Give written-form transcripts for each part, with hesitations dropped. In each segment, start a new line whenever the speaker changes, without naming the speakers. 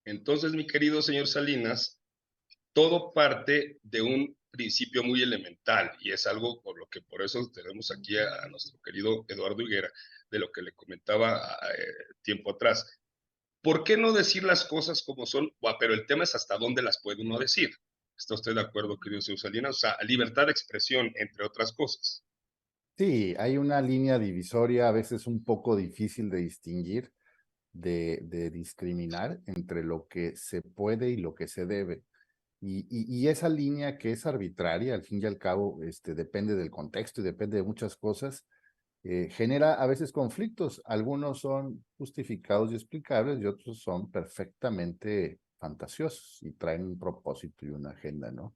Entonces, mi querido señor Salinas, todo parte de un principio muy elemental y es algo por eso tenemos aquí a nuestro querido Eduardo Higuera, de lo que le comentaba tiempo atrás. ¿Por qué no decir las cosas como son? Pero el tema es hasta dónde las puede uno decir. ¿Está usted de acuerdo, querido señor Salinas? O sea, libertad de expresión, entre otras cosas.
Sí, hay una línea divisoria a veces un poco difícil de distinguir, de discriminar entre lo que se puede y lo que se debe. Y esa línea que es arbitraria, al fin y al cabo, depende del contexto y depende de muchas cosas, genera a veces conflictos. Algunos son justificados y explicables y otros son perfectamente fantasiosos y traen un propósito y una agenda, ¿no?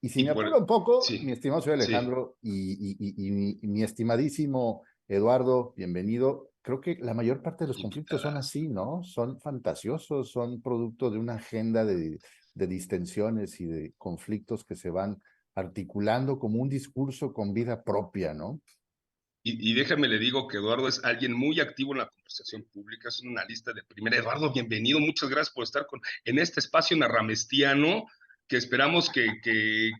Y si
Y
me apuro un poco,
sí,
mi estimado señor
sí,
Alejandro y mi estimadísimo Eduardo, bienvenido. Creo que la mayor parte de los conflictos son
invitadazo.
así, ¿no? Son fantasiosos, son producto de una agenda de distensiones y de conflictos que se van articulando como un discurso con vida propia, ¿no?
Y déjame le digo que Eduardo es alguien muy activo en la conversación pública, es un analista de primera. Eduardo, bienvenido, muchas gracias por estar en este espacio narramestiano, que esperamos que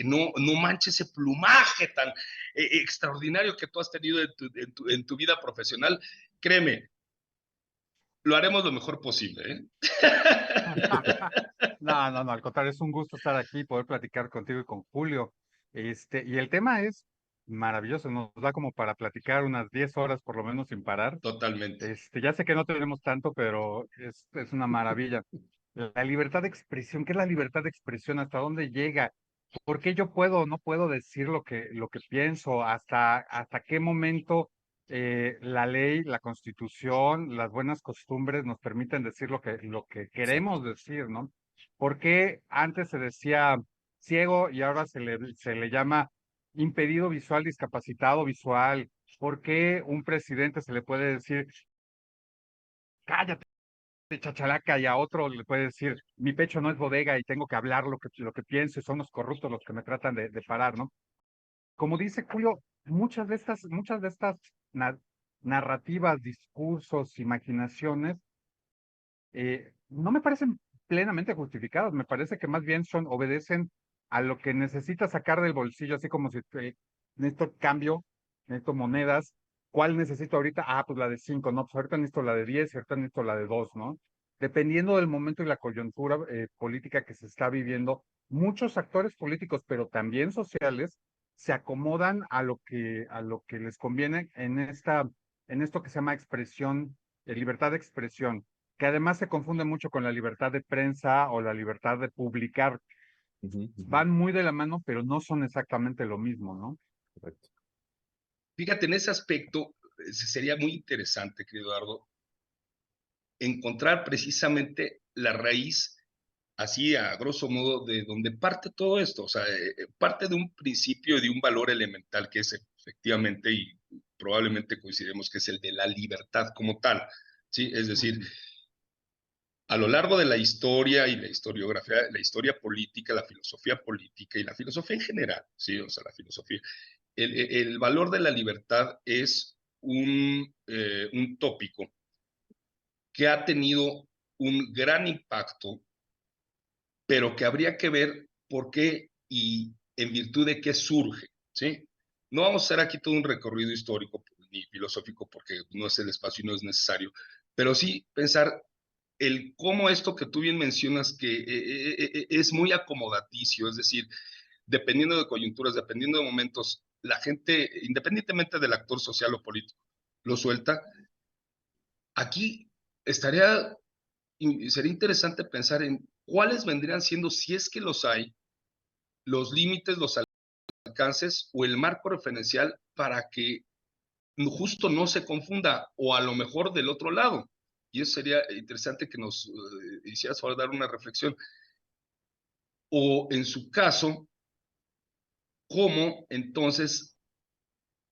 no manche ese plumaje tan extraordinario que tú has tenido en tu vida profesional. Créeme, lo haremos lo mejor posible, ¿eh?
No, no, no, al contrario, es un gusto estar aquí, poder platicar contigo y con Julio. Y el tema es maravilloso, nos da como para platicar unas 10 horas por lo menos sin parar.
Totalmente.
Ya sé que no tenemos tanto, pero es una maravilla. La libertad de expresión, ¿qué es la libertad de expresión? ¿Hasta dónde llega? ¿Por qué yo puedo o no puedo decir lo que pienso? ¿Hasta qué momento la ley, la constitución, las buenas costumbres nos permiten decir lo que
Exacto.
queremos decir, ¿no? ¿Por qué antes se decía ciego y ahora se le llama impedido visual, discapacitado visual? ¿Por qué un presidente se le puede decir cállate, chachalaca, y a otro le puede decir mi pecho no es bodega y tengo que hablar lo que pienso y son los corruptos los que me tratan de parar, ¿no? Como dice Julio, muchas de estas na- narrativas, discursos, imaginaciones, no me parecen plenamente justificadas, me parece que más bien obedecen a lo que necesita sacar del bolsillo, así como si necesito cambio, necesito monedas, ¿cuál necesito ahorita? Ah, pues la de 5, no, pues ahorita necesito la de 10, ahorita necesito la de 2, ¿no? Dependiendo del momento y la coyuntura política que se está viviendo, muchos actores políticos, pero también sociales, se acomodan a lo que les conviene en esto que se llama expresión, libertad de expresión, que además se confunde mucho con la libertad de prensa o la libertad de publicar.
Ujú, ujú.
Van muy de la mano, pero no son exactamente lo mismo, ¿no?
Correcto.
Fíjate, en ese aspecto sería muy interesante, querido Eduardo, encontrar precisamente la raíz, así a grosso modo, de donde parte todo esto. O sea, parte de un principio y de un valor elemental que es efectivamente, y probablemente coincidiremos que es el de la libertad como tal. ¿Sí? Es decir,
Ujú.
a lo largo de la historia y la historiografía, la historia política, la filosofía política y la filosofía en general, ¿sí? O sea, la filosofía, el valor de la libertad es un tópico que ha tenido un gran impacto, pero que habría que ver por qué y en virtud de qué surge, ¿sí? No vamos a hacer aquí todo un recorrido histórico ni filosófico porque no es el espacio y no es necesario, pero sí pensar el cómo esto que tú bien mencionas que es muy acomodaticio, es decir, dependiendo de coyunturas, dependiendo de momentos, la gente, independientemente del actor social o político, lo suelta. Aquí estaría sería interesante pensar en cuáles vendrían siendo, si es que los hay, los límites, los alcances o el marco referencial para que justo no se confunda, o a lo mejor del otro lado. Y eso sería interesante que nos hicieras favor dar una reflexión. O en su caso, cómo entonces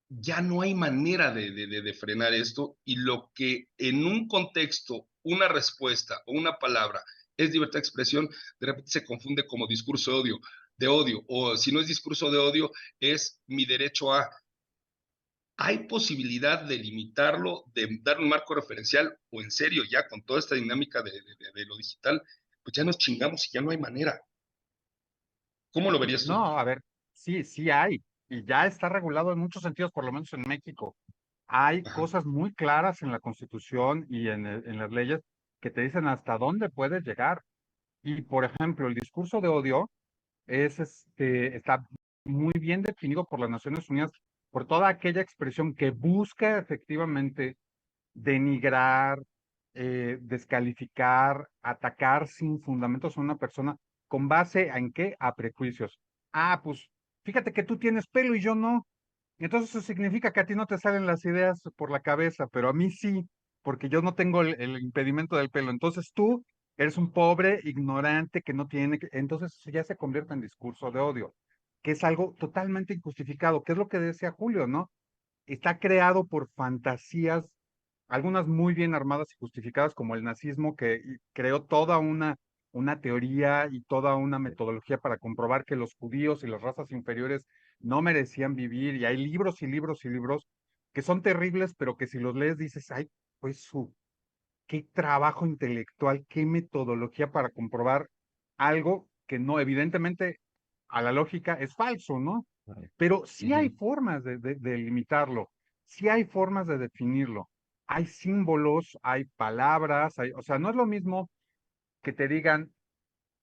ya no hay manera de frenar esto y lo que en un contexto, una respuesta o una palabra es libertad de expresión, de repente se confunde como discurso de odio, o si no es discurso de odio, es mi derecho a. ¿Hay posibilidad de limitarlo, de dar un marco referencial, o en serio, ya con toda esta dinámica de lo digital, pues ya nos chingamos y ya no hay manera? ¿Cómo lo verías tú?
No, a ver, sí, sí hay, y ya está regulado en muchos sentidos, por lo menos en México. Hay
Ajá,
cosas muy claras en la Constitución y en las leyes que te dicen hasta dónde puedes llegar. Y, por ejemplo, el discurso de odio está muy bien definido por las Naciones Unidas por toda aquella expresión que busca efectivamente denigrar, descalificar, atacar sin fundamentos a una persona con base en qué? A prejuicios. Ah, pues fíjate que tú tienes pelo y yo no. Entonces eso significa que a ti no te salen las ideas por la cabeza, pero a mí sí, porque yo no tengo el impedimento del pelo. Entonces tú eres un pobre ignorante que no tiene que... Entonces eso ya se convierte en discurso de odio, que es algo totalmente injustificado, que es lo que decía Julio, ¿no? Está creado por fantasías, algunas muy bien armadas y justificadas, como el nazismo, que creó toda una teoría y toda una metodología para comprobar que los judíos y las razas inferiores no merecían vivir, y hay libros y libros y libros que son terribles, pero que si los lees dices, ay, pues qué trabajo intelectual, qué metodología para comprobar algo que no, evidentemente, a la lógica es falso, ¿no?
Vale.
Pero sí hay
ujú,
formas de limitarlo, sí hay formas de definirlo. Hay símbolos, hay palabras, o sea, no es lo mismo que te digan,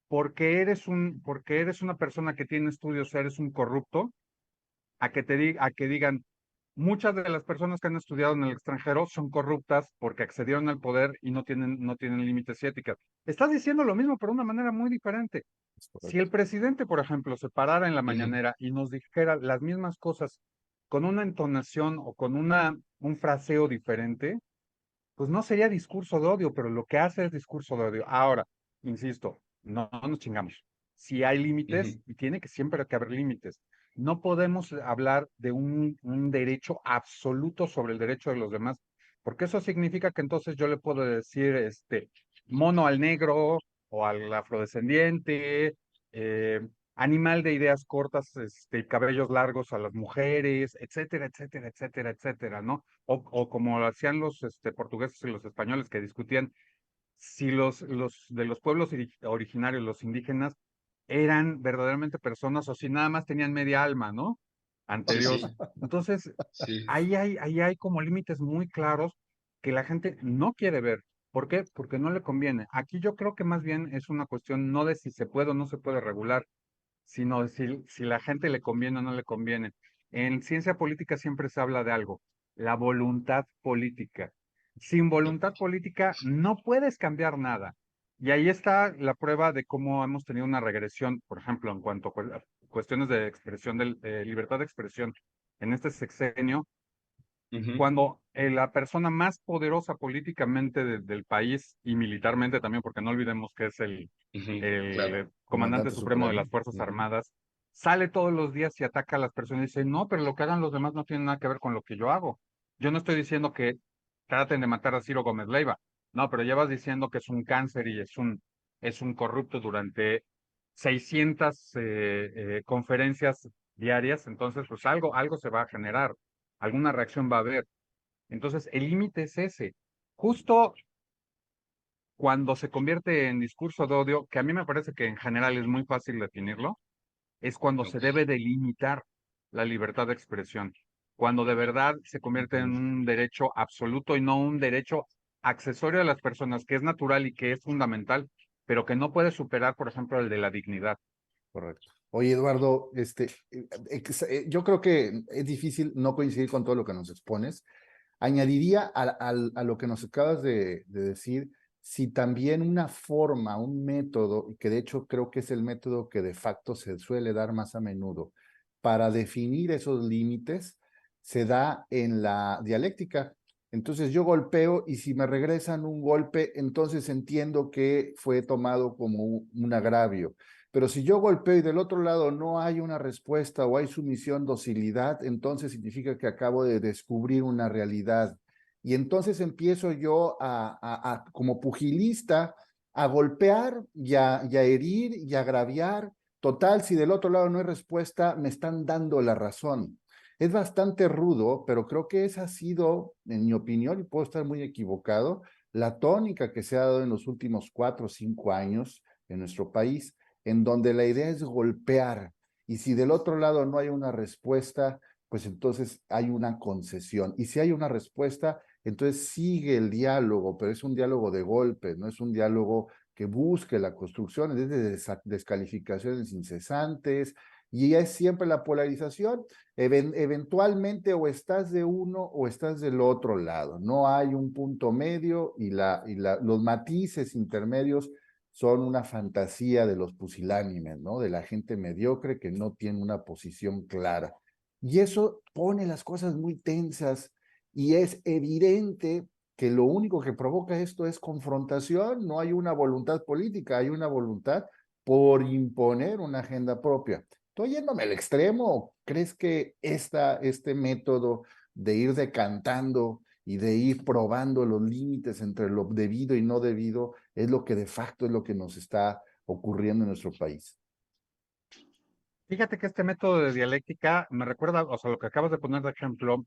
porque eres una persona que tiene estudios, eres un corrupto, a que digan, muchas de las personas que han estudiado en el extranjero son corruptas porque accedieron al poder y no tienen límites y éticas. Estás diciendo lo mismo, pero de una manera muy diferente.
Es
Si
correcto.
el presidente, por ejemplo, se parara en la
ujú.
mañanera y nos dijera las mismas cosas con una entonación o con un fraseo diferente, pues no sería discurso de odio, pero lo que hace es discurso de odio. Ahora, insisto, no nos chingamos. Si hay límites,
Ujú,
y tiene que siempre que haber límites. No podemos hablar de un derecho absoluto sobre el derecho de los demás, porque eso significa que entonces yo le puedo decir, mono al negro o al afrodescendiente, eh, animal de ideas cortas, cabellos largos a las mujeres, etcétera, etcétera, etcétera, etcétera, ¿no? O como lo hacían los portugueses y los españoles que discutían si los de los pueblos originarios, los indígenas, eran verdaderamente personas o si nada más tenían media alma, ¿no? Ante
sí,
Dios.
sí,
Entonces,
sí,
ahí hay como límites muy claros que la gente no quiere ver. ¿Por qué? Porque no le conviene. Aquí yo creo que más bien es una cuestión no de si se puede o no se puede regular, sino de si la gente le conviene o no le conviene. En ciencia política siempre se habla de algo, la voluntad política. Sin voluntad política no puedes cambiar nada. Y ahí está la prueba de cómo hemos tenido una regresión, por ejemplo, en cuanto a cuestiones de expresión, de libertad de expresión en este sexenio,
ujú,
cuando la persona más poderosa políticamente del país y militarmente también, porque no olvidemos que es
ujú,
el
claro.
comandante
Comandante
supremo de las
Supremo.
Fuerzas
Ujú.
Armadas, sale todos los días y ataca a las personas y dice, no, pero lo que hagan los demás no tiene nada que ver con lo que yo hago. Yo no estoy diciendo que traten de matar a Ciro Gómez Leiva, no, pero llevas diciendo que es un cáncer y es un corrupto durante 600 conferencias diarias, entonces pues algo se va a generar, alguna reacción va a haber. Entonces, el límite es ese. Justo cuando se convierte en discurso de odio, que a mí me parece que en general es muy fácil definirlo, es cuando se
Ok,
debe delimitar la libertad de expresión, cuando de verdad se convierte en
Ujú.
un derecho absoluto y no un derecho accesorio a las personas, que es natural y que es fundamental, pero que no puede superar, por ejemplo, el de la dignidad.
Correcto. Oye, Eduardo, yo creo que es difícil no coincidir con todo lo que nos expones. Añadiría a lo que nos acabas de decir, si también una forma, un método, y que de hecho creo que es el método que de facto se suele dar más a menudo, para definir esos límites, se da en la dialéctica. Entonces yo golpeo y si me regresan un golpe, entonces entiendo que fue tomado como un agravio. Pero si yo golpeo y del otro lado no hay una respuesta o hay sumisión, docilidad, entonces significa que acabo de descubrir una realidad. Y entonces empiezo yo como pugilista, a golpear y a herir y a agraviar. Total, si del otro lado no hay respuesta, me están dando la razón. es bastante rudo, pero creo que esa ha sido, en mi opinión, y puedo estar muy equivocado, la tónica que se ha dado en los últimos 4 o 5 años en nuestro país, en donde la idea es golpear, y si del otro lado no hay una respuesta, pues entonces hay una concesión, y si hay una respuesta, entonces sigue el diálogo, pero es un diálogo de golpes, no es un diálogo que busque la construcción, es de descalificaciones incesantes, y es siempre la polarización. Eventualmente o estás de uno o estás del otro lado. No hay un punto medio y los matices intermedios son una fantasía de los pusilánimes, ¿no? De la gente mediocre que no tiene una posición clara. Y eso pone las cosas muy tensas y es evidente que lo único que provoca esto es confrontación, no hay una voluntad política, hay una voluntad por imponer una agenda propia. ¿Estoy yéndome al extremo? ¿Crees que este método de ir decantando y de ir probando los límites entre lo debido y no debido es lo que de facto es lo que nos está ocurriendo en nuestro país?
Fíjate que este método de dialéctica me recuerda, o sea, lo que acabas de poner de ejemplo,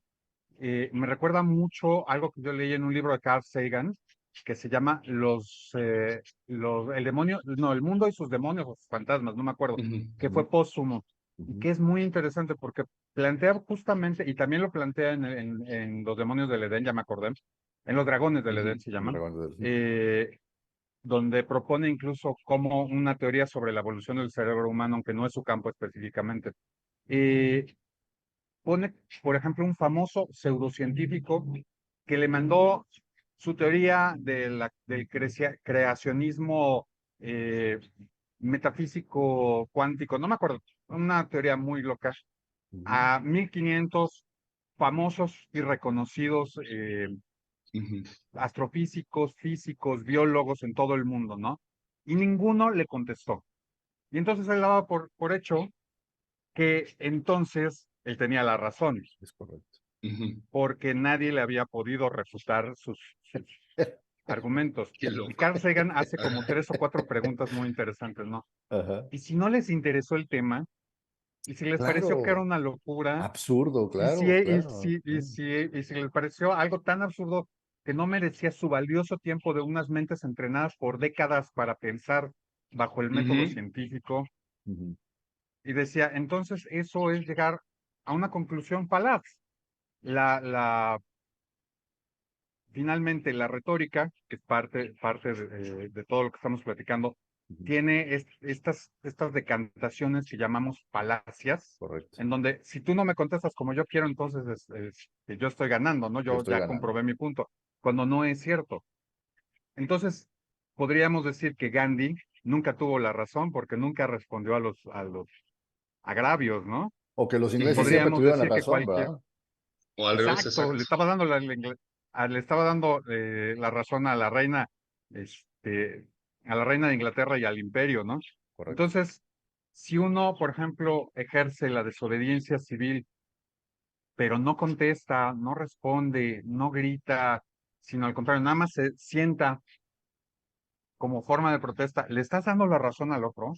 me recuerda mucho algo que yo leí en un libro de Carl Sagan, que se llama el demonio, no, el mundo y sus demonios o sus fantasmas, no me acuerdo, que fue póstumo, y que es muy interesante porque plantea justamente, y también lo plantea en Los demonios del Edén, ya me acordé, en Los dragones del Edén se llaman, eh, donde propone incluso como una teoría sobre la evolución del cerebro humano, aunque no es su campo específicamente. Eh, Pone, por ejemplo, un famoso pseudocientífico que le mandó su teoría del creacionismo eh, metafísico cuántico, no me acuerdo, una teoría muy loca, a 1500 famosos y reconocidos astrofísicos, físicos, biólogos en todo el mundo, ¿no? Y ninguno le contestó. Y entonces él daba por hecho que entonces él tenía la razón,
Es correcto.
porque nadie le había podido refutar sus argumentos.
Qué
Y
loco.
Carl Sagan hace como 3 o 4 preguntas muy interesantes, ¿no?
Ajá.
Y si no les interesó el tema, y si les pareció que era
Claro,
una locura,
absurdo,
y si,
claro,
y
claro.
si, y si, y si les pareció algo tan absurdo que no merecía su valioso tiempo de unas mentes entrenadas por décadas para pensar bajo el método científico,
Ujú.
y decía, entonces eso es llegar a una conclusión falaz. La, la, Finalmente, la retórica, que es parte de todo lo que estamos platicando,
Ujú.
tiene estas decantaciones que llamamos falacias,
Correcto.
en donde si tú no me contestas como yo quiero, entonces que yo estoy ganando, ¿no?
Yo
Yo
estoy
ya
ganando.
comprobé mi punto, cuando no es cierto. Entonces, podríamos decir que Gandhi nunca tuvo la razón porque nunca respondió a los agravios, ¿no?
O que los ingleses siempre
Podríamos
tuvieron la
decir que
razón,
cualquier.
¿verdad?
O al revés,
Exacto,
exacto.
le estaba dando la razón a la reina, este, a la reina de Inglaterra y al imperio, ¿no?
Correcto.
Entonces, si uno, por ejemplo, ejerce la desobediencia civil, pero no contesta, no responde, no grita, sino al contrario, nada más se sienta como forma de protesta, le estás dando la razón al otro,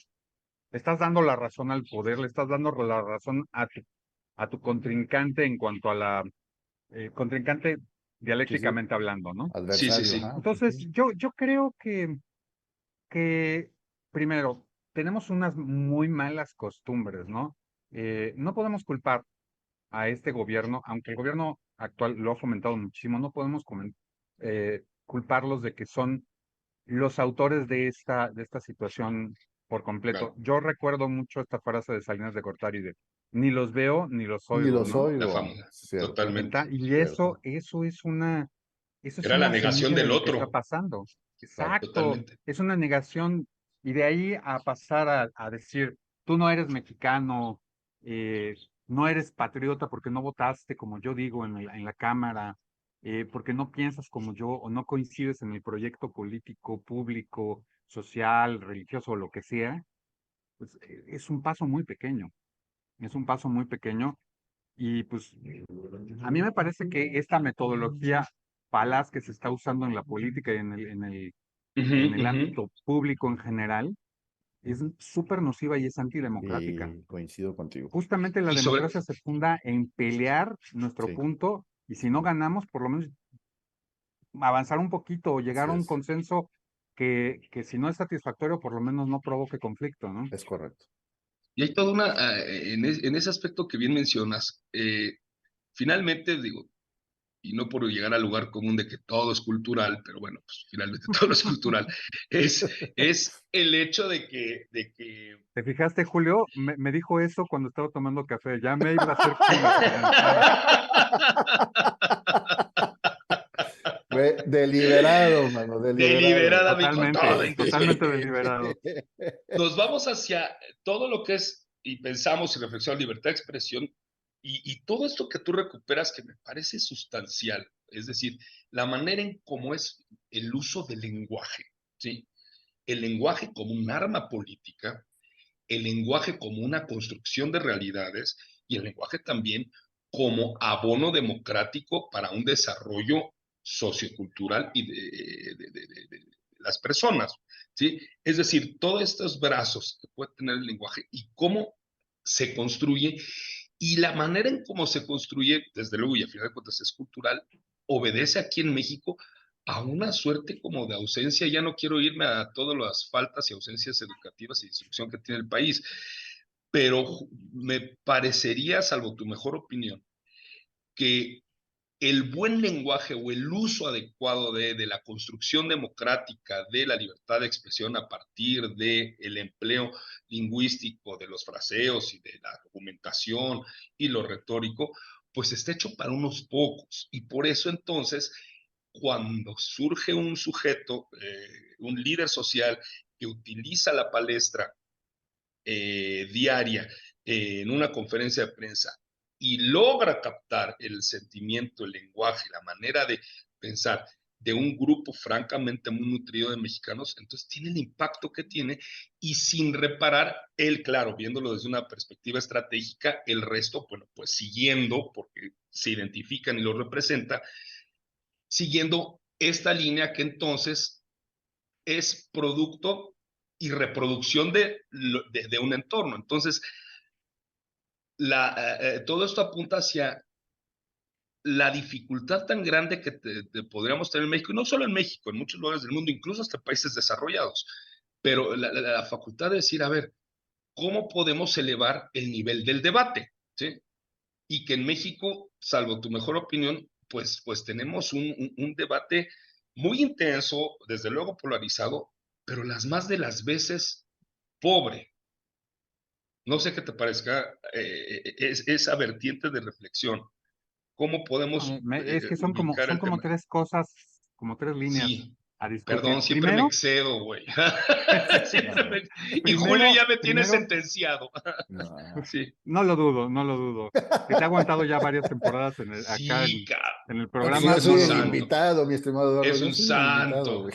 le estás dando la razón al poder, le estás dando la razón a tu contrincante en cuanto a la contrincante
Sí, sí.
dialécticamente hablando, ¿no?
Sí, sí,
Adversario,
sí.
ajá.
Entonces,
Ujú.
yo creo que primero, tenemos unas muy malas costumbres, ¿no? No podemos culpar a este gobierno, aunque el gobierno actual lo ha fomentado muchísimo, no podemos culparlos de que son los autores de esta situación por completo.
Claro.
Yo recuerdo mucho esta frase de Salinas de Gortari de ni los veo ni los
Ni
oigo,
los
¿no?
La
oigo.
famosa.
Cierto,
Totalmente.
Y eso,
cierto.
eso es
Era la
una
negación
semilla de
del
lo que está
otro.
pasando.
Claro.
Exacto,
Totalmente.
es una negación. Y de ahí a pasar a decir, tú no eres mexicano, eh, no eres patriota porque no votaste como yo digo en la Cámara, porque no piensas como yo o no coincides en el proyecto político, público, social, religioso o lo que sea, pues es un paso muy pequeño. Es un paso muy pequeño y pues a mí me parece que esta metodología falaz que se está usando en la política y en el
Ujú, ujú.
ámbito público en general, es súper nociva y es antidemocrática.
Y coincido contigo.
Justamente la
Y sobre,
democracia se funda en pelear nuestro
Sí,
punto y si no ganamos, por lo menos avanzar un poquito o llegar
así
a un consenso que si no es satisfactorio, por lo menos no provoque conflicto, ¿no?
es correcto.
y hay toda una, en ese aspecto que bien mencionas, finalmente, digo, y no por llegar al lugar común de que todo es cultural, pero bueno, pues finalmente todo es cultural, es el hecho de que
¿Te fijaste, Julio? Me dijo eso cuando estaba tomando café. Ya me iba a hacer cínico.
Fue deliberado, mano, deliberado.
deliberadamente, con
Totalmente,
toda intención.
totalmente deliberado.
Nos vamos hacia todo lo que es, y pensamos y reflexionamos, libertad de expresión, y todo esto que tú recuperas que me parece sustancial, es decir, la manera en cómo es el uso del lenguaje, ¿sí? El lenguaje como un arma política, el lenguaje como una construcción de realidades y el lenguaje también como abono democrático para un desarrollo sociocultural y de las personas, ¿sí? Es decir, todos estos brazos que puede tener el lenguaje y cómo se construye y la manera en cómo se construye, desde luego, y a final de cuentas es cultural, obedece aquí en México a una suerte como de ausencia, ya no quiero irme a todas las faltas y ausencias educativas y de instrucción que tiene el país, pero me parecería, salvo tu mejor opinión, que el buen lenguaje o el uso adecuado de la construcción democrática de la libertad de expresión a partir del empleo lingüístico, de los fraseos y de la argumentación y lo retórico, pues está hecho para unos pocos. Y por eso entonces, cuando surge un sujeto, un líder social que utiliza la palestra diaria en una conferencia de prensa y logra captar el sentimiento, el lenguaje, la manera de pensar de un grupo francamente muy nutrido de mexicanos, entonces tiene el impacto que tiene y sin reparar, él, claro, viéndolo desde una perspectiva estratégica, el resto, bueno, pues siguiendo, porque se identifican y lo representa, siguiendo esta línea que entonces es producto y reproducción de un entorno. Entonces, todo esto apunta hacia la dificultad tan grande que podríamos tener en México, y no solo en México, en muchos lugares del mundo, incluso hasta países desarrollados, pero la facultad de decir, a ver, ¿cómo podemos elevar el nivel del debate? ¿Sí? Y que en México, salvo tu mejor opinión, pues tenemos un debate muy intenso, desde luego polarizado, pero las más de las veces pobre. No sé qué te parezca esa vertiente de reflexión. ¿Cómo podemos
Es que
ubicar
son
el
como
tema?
tres cosas, como tres líneas
Sí,
a discutir.
perdón, siempre me
Primero,
excedo, güey.
No, no,
Y Julio
primero,
ya me tiene
primero,
sentenciado.
no.
Sí,
no lo dudo, no lo dudo. Que te ha aguantado ya varias temporadas acá
sí, cabrón.
en el
Porque
programa,
yo
Es
no
un
soy
lo
el
dudo.
santo.
invitado, mi estimado Eduardo,
Es
yo
un
soy el invitado,
santo.
güey.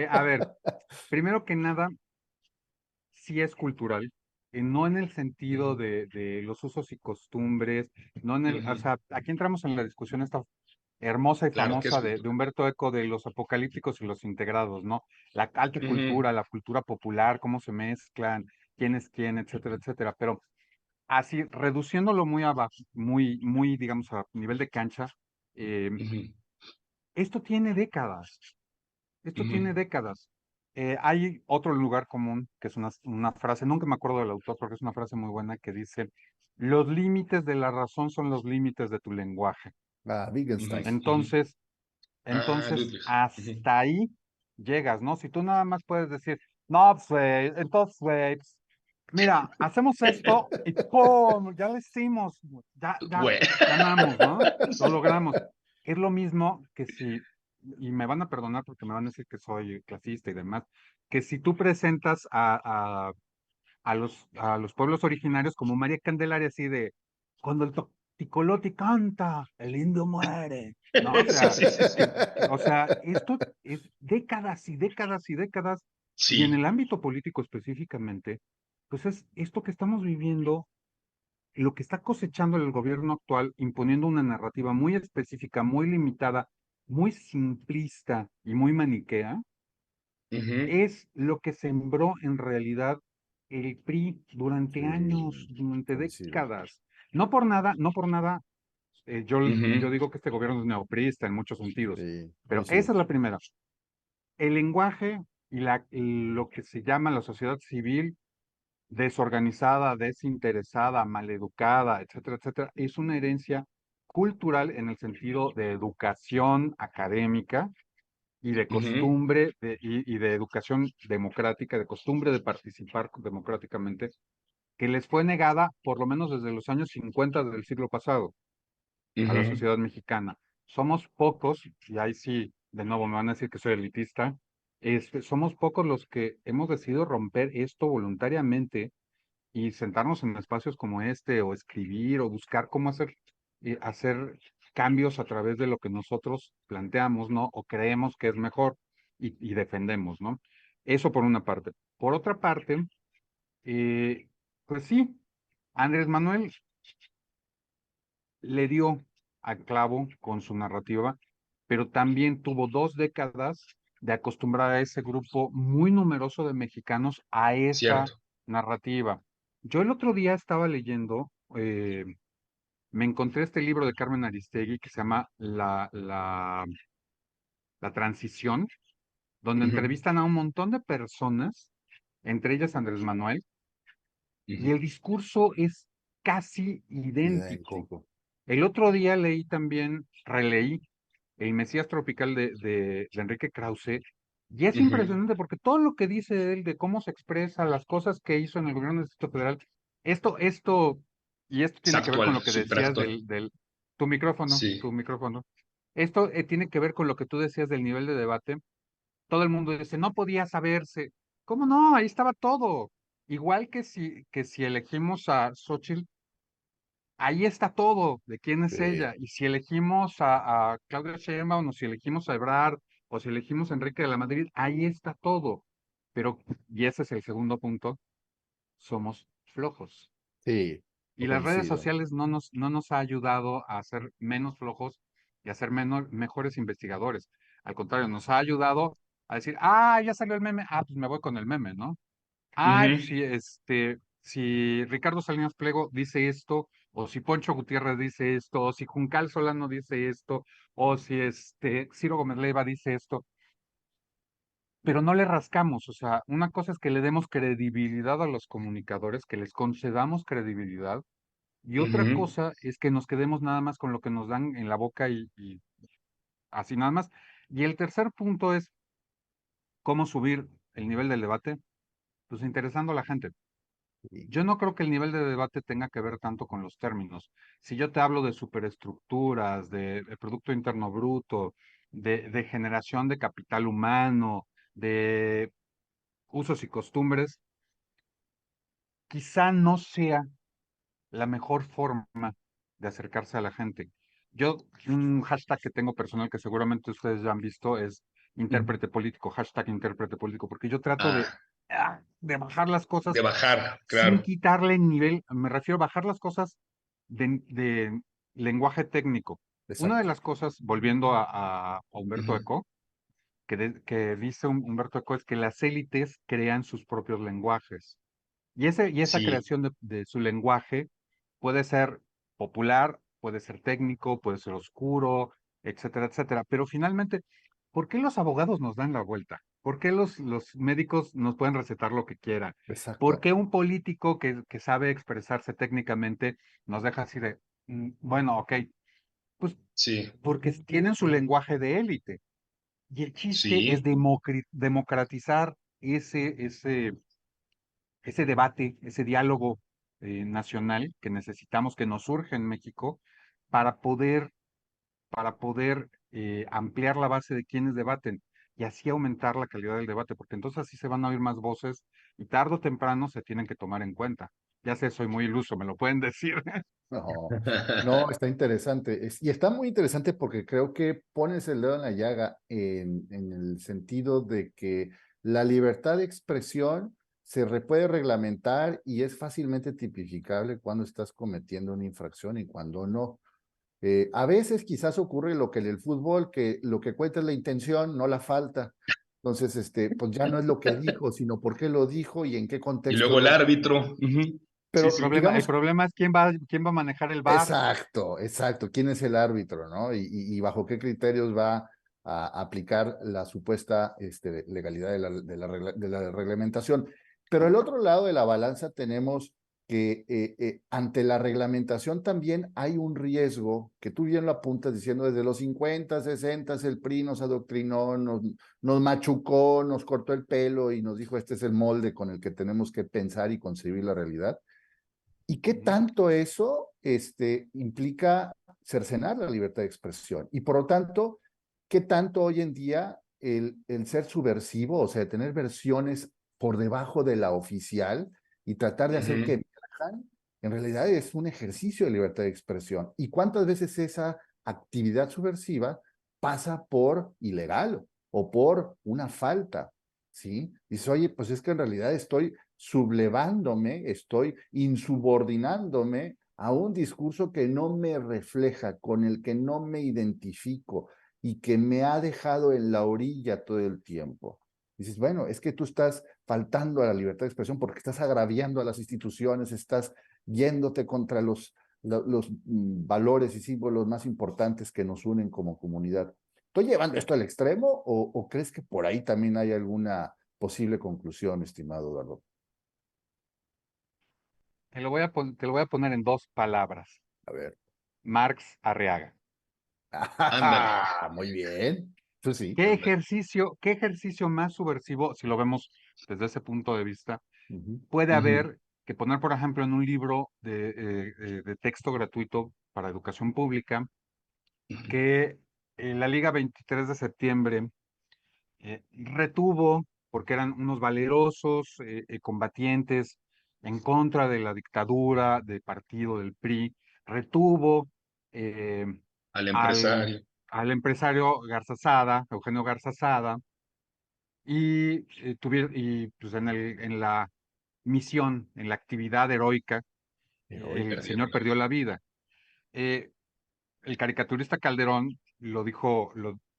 A ver, primero que nada, sí es cultural, no en el sentido
Ujú,
de los usos y costumbres, no en el, o
ujú.
sea, aquí entramos en la discusión esta hermosa y
Claro que es
famosa de
cultura.
Humberto Eco de los apocalípticos y los integrados, ¿no? La alta
Ujú,
cultura, la cultura popular, cómo se mezclan, quién es quién, etcétera, etcétera. Pero así, reduciéndolo muy abajo, muy, digamos, a nivel de cancha, eh,
ujú,
esto tiene décadas, esto tiene
ujú.
décadas. Hay otro lugar común, que es una frase, nunca me acuerdo del autor, porque es una frase muy buena, que dice, los límites de la razón son los límites de tu lenguaje.
Ah,
Ujú,
Wittgenstein.
ujú.
Entonces,
Ah,
entonces,
Ludwig. Ujú.
hasta ahí llegas, ¿no? Si tú nada más puedes decir, no, pues, güey, entonces, güey, pues, mira, hacemos esto y ¡pum! Ya lo hicimos, güey,
Güey.
ganamos, ¿no? Lo
Sí.
logramos. Es lo mismo que si, y me van a perdonar porque me van a decir que soy clasista y demás, que si tú presentas a los pueblos originarios como María Candelaria, así de, cuando el Ticoloti canta, el indio muere, ¿no?
Sí, sí, sí, sí.
O sea, esto es décadas y décadas y décadas, y en
Sí.
el ámbito político específicamente, pues es esto que estamos viviendo, lo que está cosechando el gobierno actual, imponiendo una narrativa muy específica, muy limitada, muy simplista y muy maniquea,
Ujú,
es lo que sembró en realidad el PRI durante años,
Sí,
durante
coincido.
décadas. No por nada, yo
ujú,
digo que este gobierno es neopriista en muchos sentidos,
Sí,
pero
coincido.
esa es la primera. El lenguaje y lo que se llama la sociedad civil desorganizada, desinteresada, maleducada, etcétera, etcétera, es una herencia cultural en el sentido de educación académica y de
ujú,
costumbre y de educación democrática, de costumbre de participar democráticamente, que les fue negada por lo menos desde los años 50 del siglo pasado a la
ujú,
sociedad mexicana. Somos pocos, y ahí sí, de nuevo me van a decir que soy elitista, somos pocos los que hemos decidido romper esto voluntariamente y sentarnos en espacios como este, o escribir, o buscar cómo hacer cambios a través de lo que nosotros planteamos, ¿no? O creemos que es mejor y defendemos, ¿no? Eso por una parte. Por otra parte, eh, pues sí, Andrés Manuel le dio al clavo con su narrativa, pero también tuvo 2 décadas de acostumbrar a ese grupo muy numeroso de mexicanos a esa
cierto.
narrativa. Yo el otro día estaba leyendo, me encontré este libro de Carmen Aristegui que se llama La Transición, donde
Ujú,
entrevistan a un montón de personas, entre ellas Andrés Manuel, y
ujú,
el discurso es casi idéntico.
Idéntico.
El otro día releí El Mesías Tropical de Enrique Krause, y es
ujú.
impresionante porque todo lo que dice él de cómo se expresa, las cosas que hizo en el gobierno del Distrito Federal, y esto
Es
tiene que ver con
actual,
lo que
súper
decías
actual.
tu
Sí.
micrófono. Esto tiene que ver con lo que tú decías del nivel de debate. Todo el mundo dice, no podía saberse. ¿Cómo no? Ahí estaba todo. Igual que si elegimos a Xochitl, ahí está todo de quién es
Sí,
ella. Y si elegimos a Claudia Sheinbaum, o si elegimos a Ebrard, o si elegimos a Enrique de la Madrid, ahí está todo. Pero, y ese es el segundo punto, somos flojos.
sí,
Y las redes
coincido.
sociales no nos ha ayudado a ser menos flojos y a ser mejores investigadores. Al contrario, nos ha ayudado a decir, ya salió el meme, pues me voy con el meme, ¿no? Pues
Ujú,
sí, si Ricardo Salinas Pliego dice esto, o si Poncho Gutiérrez dice esto, o si Juncal Solano dice esto, o si Ciro Gómez Leiva dice esto, pero no le rascamos. O sea, una cosa es que le demos credibilidad a los comunicadores, que les concedamos credibilidad, y otra
ujú,
cosa es que nos quedemos nada más con lo que nos dan en la boca y así nada más. Y el tercer punto es cómo subir el nivel del debate, pues interesando a la gente.
Sí,
Yo no creo que el nivel de debate tenga que ver tanto con los términos. Si yo te hablo de superestructuras, de Producto Interno Bruto, de generación de capital humano, de usos y costumbres, quizá no sea la mejor forma de acercarse a la gente. Un hashtag que tengo personal que seguramente ustedes ya han visto es
ujú.
intérprete político, hashtag intérprete político, porque yo trato
Ah,
de bajar las
de
cosas
bajar,
sin
claro.
quitarle nivel, me refiero a bajar las cosas de lenguaje técnico. Una de
exacto.
las cosas, volviendo a Humberto
Ujú,
Eco, que dice Humberto Eco, es que las élites crean sus propios lenguajes. Y esa
sí,
creación de su lenguaje puede ser popular, puede ser técnico, puede ser oscuro, etcétera, etcétera. Pero finalmente, ¿por qué los abogados nos dan la vuelta? ¿Por qué los médicos nos pueden recetar lo que quieran? ¿Por
Exacto.
qué un político que sabe expresarse técnicamente nos deja así de, bueno, ok, pues
sí,
porque tienen su lenguaje de élite? Y el chiste es
sí.
democratizar ese debate, ese diálogo nacional que necesitamos, que nos surge en México, para poder ampliar la base de quienes debaten y así aumentar la calidad del debate, porque entonces así se van a oír más voces y tarde o temprano se tienen que tomar en cuenta. Ya sé, soy muy iluso, me lo pueden decir.
No, no, está interesante. Y está muy interesante porque creo que pones el dedo en la llaga en el sentido de que la libertad de expresión puede reglamentar y es fácilmente tipificable cuando estás cometiendo una infracción y cuando no. A veces quizás ocurre lo que en el fútbol, que lo que cuenta es la intención, no la falta. Entonces, pues ya no es lo que dijo, sino por qué lo dijo y en qué
Y
contexto
luego el
lo dijo.
árbitro. Ujú. Sí,
Pero
sí.
El
digamos,
problema es quién va a manejar el VAR.
exacto, exacto, ¿quién es el árbitro, no? Y bajo qué criterios va a aplicar la supuesta legalidad de la reglamentación. Pero el otro lado de la balanza tenemos que ante la reglamentación también hay un riesgo, que tú bien lo apuntas diciendo desde los 50, 60, el PRI nos adoctrinó, nos machucó, nos cortó el pelo y nos dijo este es el molde con el que tenemos que pensar y concebir la realidad. ¿Y qué tanto eso implica cercenar la libertad de expresión? Y por lo tanto, ¿qué tanto hoy en día el ser subversivo, o sea, tener versiones por debajo de la oficial y tratar de hacer que
Ujú.
emerjan, en realidad es un ejercicio de libertad de expresión? ¿Y cuántas veces esa actividad subversiva pasa por ilegal o por una falta? ¿Sí? Dices, oye, pues es que en realidad estoy sublevándome, estoy insubordinándome a un discurso que no me refleja, con el que no me identifico y que me ha dejado en la orilla todo el tiempo. Dices, bueno, es que tú estás faltando a la libertad de expresión porque estás agraviando a las instituciones, estás yéndote contra los valores y símbolos más importantes que nos unen como comunidad. ¿Estoy llevando esto al extremo o crees que por ahí también hay alguna posible conclusión, estimado Eduardo?
Te lo voy a poner en dos palabras.
A ver.
Marx Arriaga.
Ándale,
Muy bien. Pues sí.
ándale.
Qué ejercicio más subversivo, si lo vemos desde ese punto de vista,
Ujú.
puede
Ujú,
haber que poner, por ejemplo, en un libro de texto gratuito para educación pública,
ujú.
que la Liga 23 de septiembre retuvo, porque eran unos valerosos combatientes en contra de la dictadura del partido del PRI, retuvo eh,
Al
al,
empresario.
al empresario Garzazada, Eugenio Garzazada, y, y pues en la misión, en la actividad heroica, el
Heroica.
señor
Perdieron la
perdió
vida.
la vida. Eh, el caricaturista Calderón lo dijo,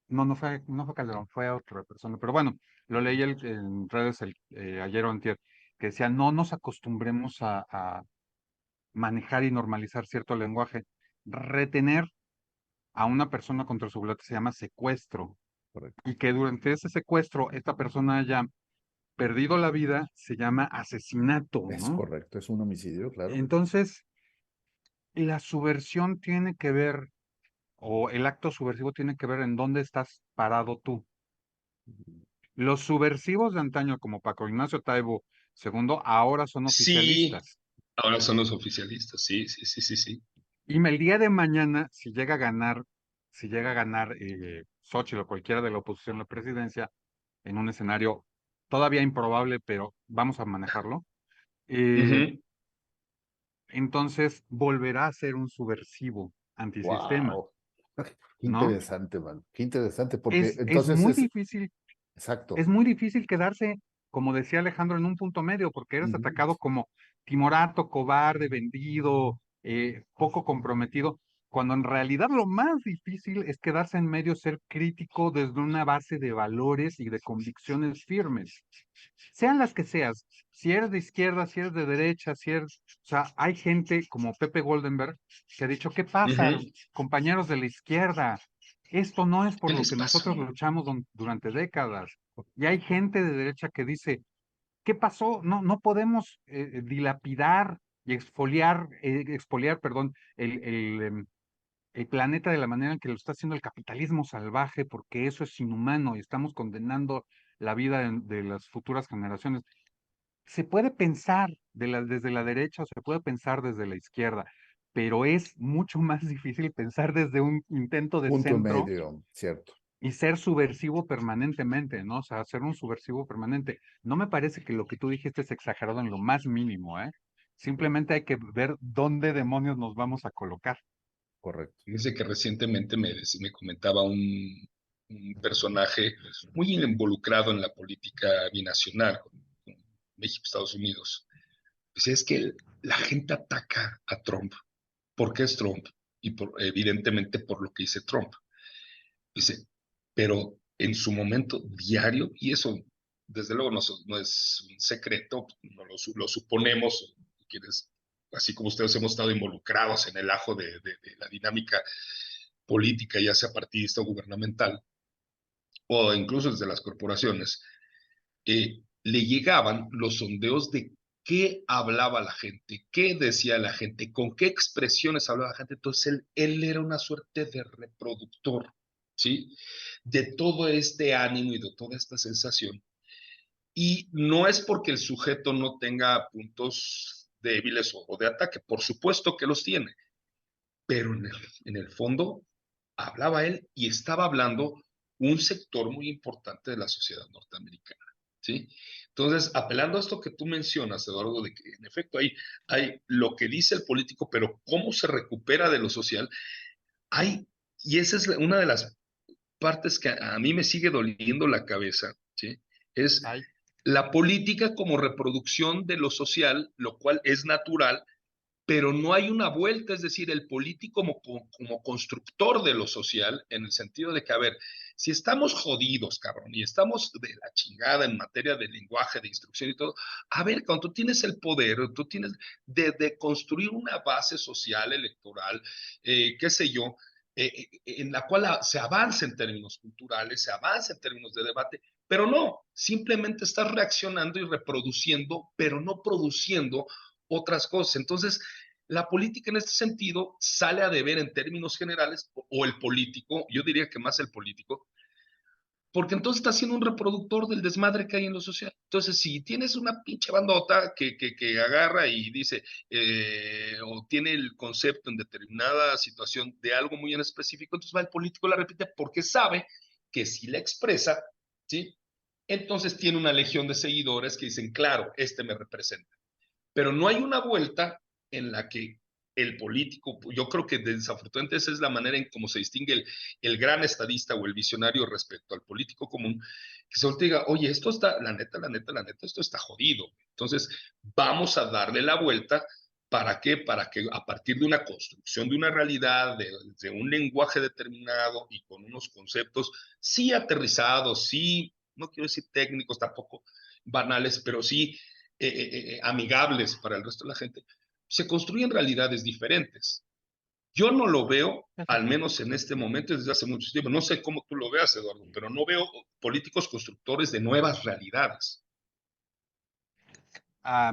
no fue Calderón, fue otra persona, pero bueno, lo leí en redes ayer o antier, que decía, no nos acostumbremos a manejar y normalizar cierto lenguaje. Retener a una persona contra su voluntad se llama secuestro,
Correcto.
y que durante ese secuestro esta persona haya perdido la vida se llama asesinato,
Es
¿no?
correcto, es un homicidio, claro.
Entonces, la subversión tiene que ver, o el acto subversivo tiene que ver en dónde estás parado tú. Los subversivos de antaño, como Paco Ignacio Taibo II, ahora son
Sí,
oficialistas.
ahora son los oficialistas. Sí, sí, sí, sí, sí.
Y el día de mañana, si llega a ganar Xóchitl o cualquiera de la oposición a la presidencia, en un escenario todavía improbable, pero vamos a manejarlo, eh,
Ujú.
entonces volverá a ser un subversivo antisistema,
Wow. Qué
¿no?
interesante, man. Qué interesante, porque
Es
entonces
muy
es
difícil, es
exacto.
muy difícil quedarse, como decía Alejandro, en un punto medio, porque eres
Ujú.
atacado como timorato, cobarde, vendido, poco comprometido, cuando en realidad lo más difícil es quedarse en medio, ser crítico desde una base de valores y de convicciones firmes, sean las que seas. Si eres de izquierda, si eres de derecha, o sea, hay gente como Pepe Goldenberg que ha dicho, ¿qué pasa,
Ujú.
compañeros de la izquierda? Esto no es por
¿Qué
lo
les
que
pasó?
nosotros luchamos durante décadas. Y hay gente de derecha que dice, ¿qué pasó? No podemos dilapidar y expoliar, perdón, el planeta de la manera en que lo está haciendo el capitalismo salvaje, porque eso es inhumano y estamos condenando la vida de las futuras generaciones. Se puede pensar desde la derecha o se puede pensar desde la izquierda, pero es mucho más difícil pensar desde un intento de
Punto
centro
medio, cierto.
y ser subversivo permanentemente, ¿no? O sea, ser un subversivo permanente. No me parece que lo que tú dijiste es exagerado en lo más mínimo, ¿eh? Simplemente hay que ver dónde demonios nos vamos a colocar.
Correcto.
Fíjense que recientemente me comentaba un personaje muy involucrado en la política binacional con México, Estados Unidos. Pues es que la gente ataca a Trump. ¿Por qué es Trump? Y evidentemente por lo que dice Trump. Dice, pero en su momento diario, y eso desde luego no es un secreto, no lo suponemos, quienes, así como ustedes hemos estado involucrados en el ajo de la dinámica política, ya sea partidista o gubernamental, o incluso desde las corporaciones, le llegaban los sondeos de qué hablaba la gente, qué decía la gente, con qué expresiones hablaba la gente. Entonces él era una suerte de reproductor, ¿sí? De todo este ánimo y de toda esta sensación. Y no es porque el sujeto no tenga puntos débiles o de ataque, por supuesto que los tiene, pero en el fondo hablaba él y estaba hablando un sector muy importante de la sociedad norteamericana, ¿sí? Entonces, apelando a esto que tú mencionas, Eduardo, de que en efecto hay lo que dice el político, pero cómo se recupera de lo social, hay, y esa es una de las partes que a mí me sigue doliendo la cabeza, ¿sí? Es
Ay,
la política como reproducción de lo social, lo cual es natural, pero no hay una vuelta, es decir, el político como constructor de lo social, en el sentido de que, a ver, si estamos jodidos, cabrón, y estamos de la chingada en materia de lenguaje, de instrucción y todo, a ver, cuando tú tienes el poder, tú tienes de construir una base social, electoral, qué sé yo, en la cual se avance en términos culturales, se avance en términos de debate, pero no, simplemente estás reaccionando y reproduciendo, pero no produciendo otras cosas. Entonces, la política en este sentido sale a deber en términos generales, o el político, yo diría que más el político, porque entonces está siendo un reproductor del desmadre que hay en lo social. Entonces, si tienes una pinche bandota que agarra y dice, o tiene el concepto en determinada situación de algo muy en específico, entonces va el político, la repite porque sabe que si la expresa, ¿sí? Entonces tiene una legión de seguidores que dicen, claro, este me representa, pero no hay una vuelta en la que el político, yo creo que desafortunadamente esa es la manera en cómo se distingue el gran estadista o el visionario respecto al político común, que se diga, oye, esto está, la neta, esto está jodido. Entonces, vamos a darle la vuelta. ¿Para qué? Para que a partir de una construcción de una realidad, de un lenguaje determinado y con unos conceptos, sí aterrizados, sí, no quiero decir técnicos tampoco banales, pero sí amigables para el resto de la gente, se construyen realidades diferentes. Yo no lo veo,
eso
al
sí.
menos en este momento, desde hace mucho tiempo. No sé cómo tú lo veas, Eduardo, pero no veo políticos constructores de nuevas realidades.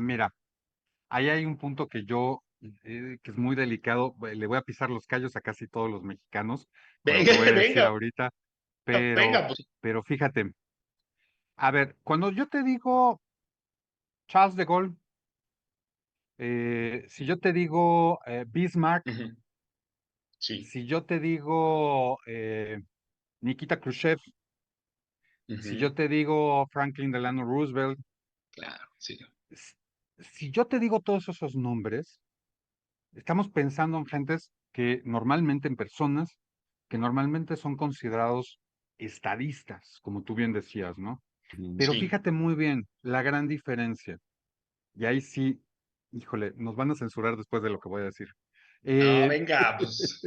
Mira, ahí hay un punto que que es muy delicado, le voy a pisar los callos a casi todos los mexicanos con lo que
Venga,
voy a decir
venga,
ahorita,
venga, pues.
pero fíjate, a ver, cuando yo te digo Charles de Gaulle, si yo te digo Bismarck,
Uh -huh. Sí,
si yo te digo Nikita Khrushchev,
uh
si
-huh.
yo te digo Franklin Delano Roosevelt,
Claro, sí.
s- si yo te digo todos esos nombres, estamos pensando en gentes que normalmente, en personas que normalmente son considerados estadistas, como tú bien decías, ¿no? Pero
Sí.
fíjate muy bien la gran diferencia. Y ahí sí, híjole, nos van a censurar después de lo que voy a decir.
No,
Eh,
venga, pues.